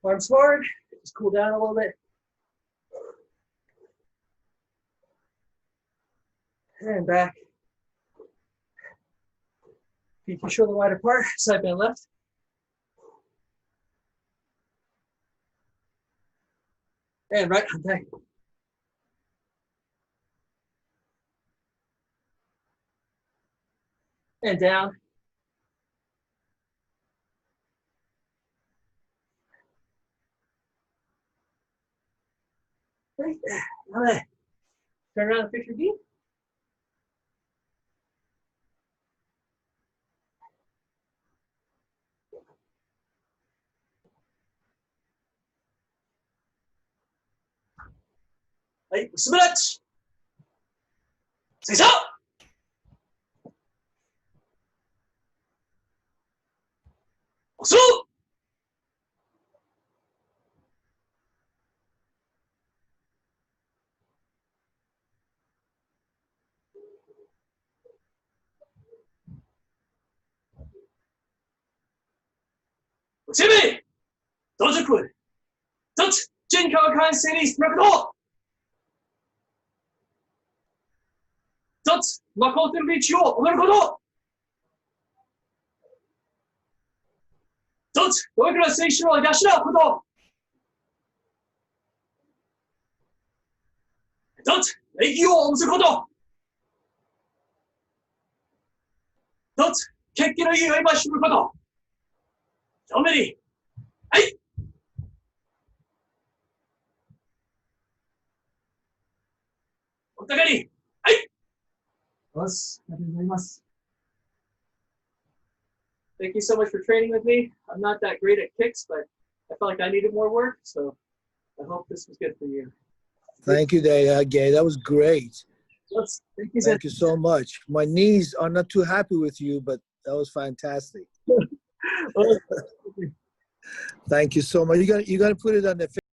Arms forward. Just cool down a little bit. And back. Feet your shoulder wide apart, side bend left. And right on back. And down. Right. Turn around and fix your knee. Right. Switch. Say up. So. 前面，Dojo kun，走，健康看 series 那个多，走，马考テルビーチをなるほど。走，我から選手を養うこと。走、礼儀をおむすこと。走、決起の意を今知ること。正面に、はい。お互いに、はい。よし、ありがとうございます。Thank you so much for training with me. I'm not that great at kicks, but I felt like I needed more work, so I hope this was good for you. Thank you, Gay. That was great. Thank you, Thank you so much. My knees are not too happy with you, but that was fantastic. Thank you so much. You got to put it on the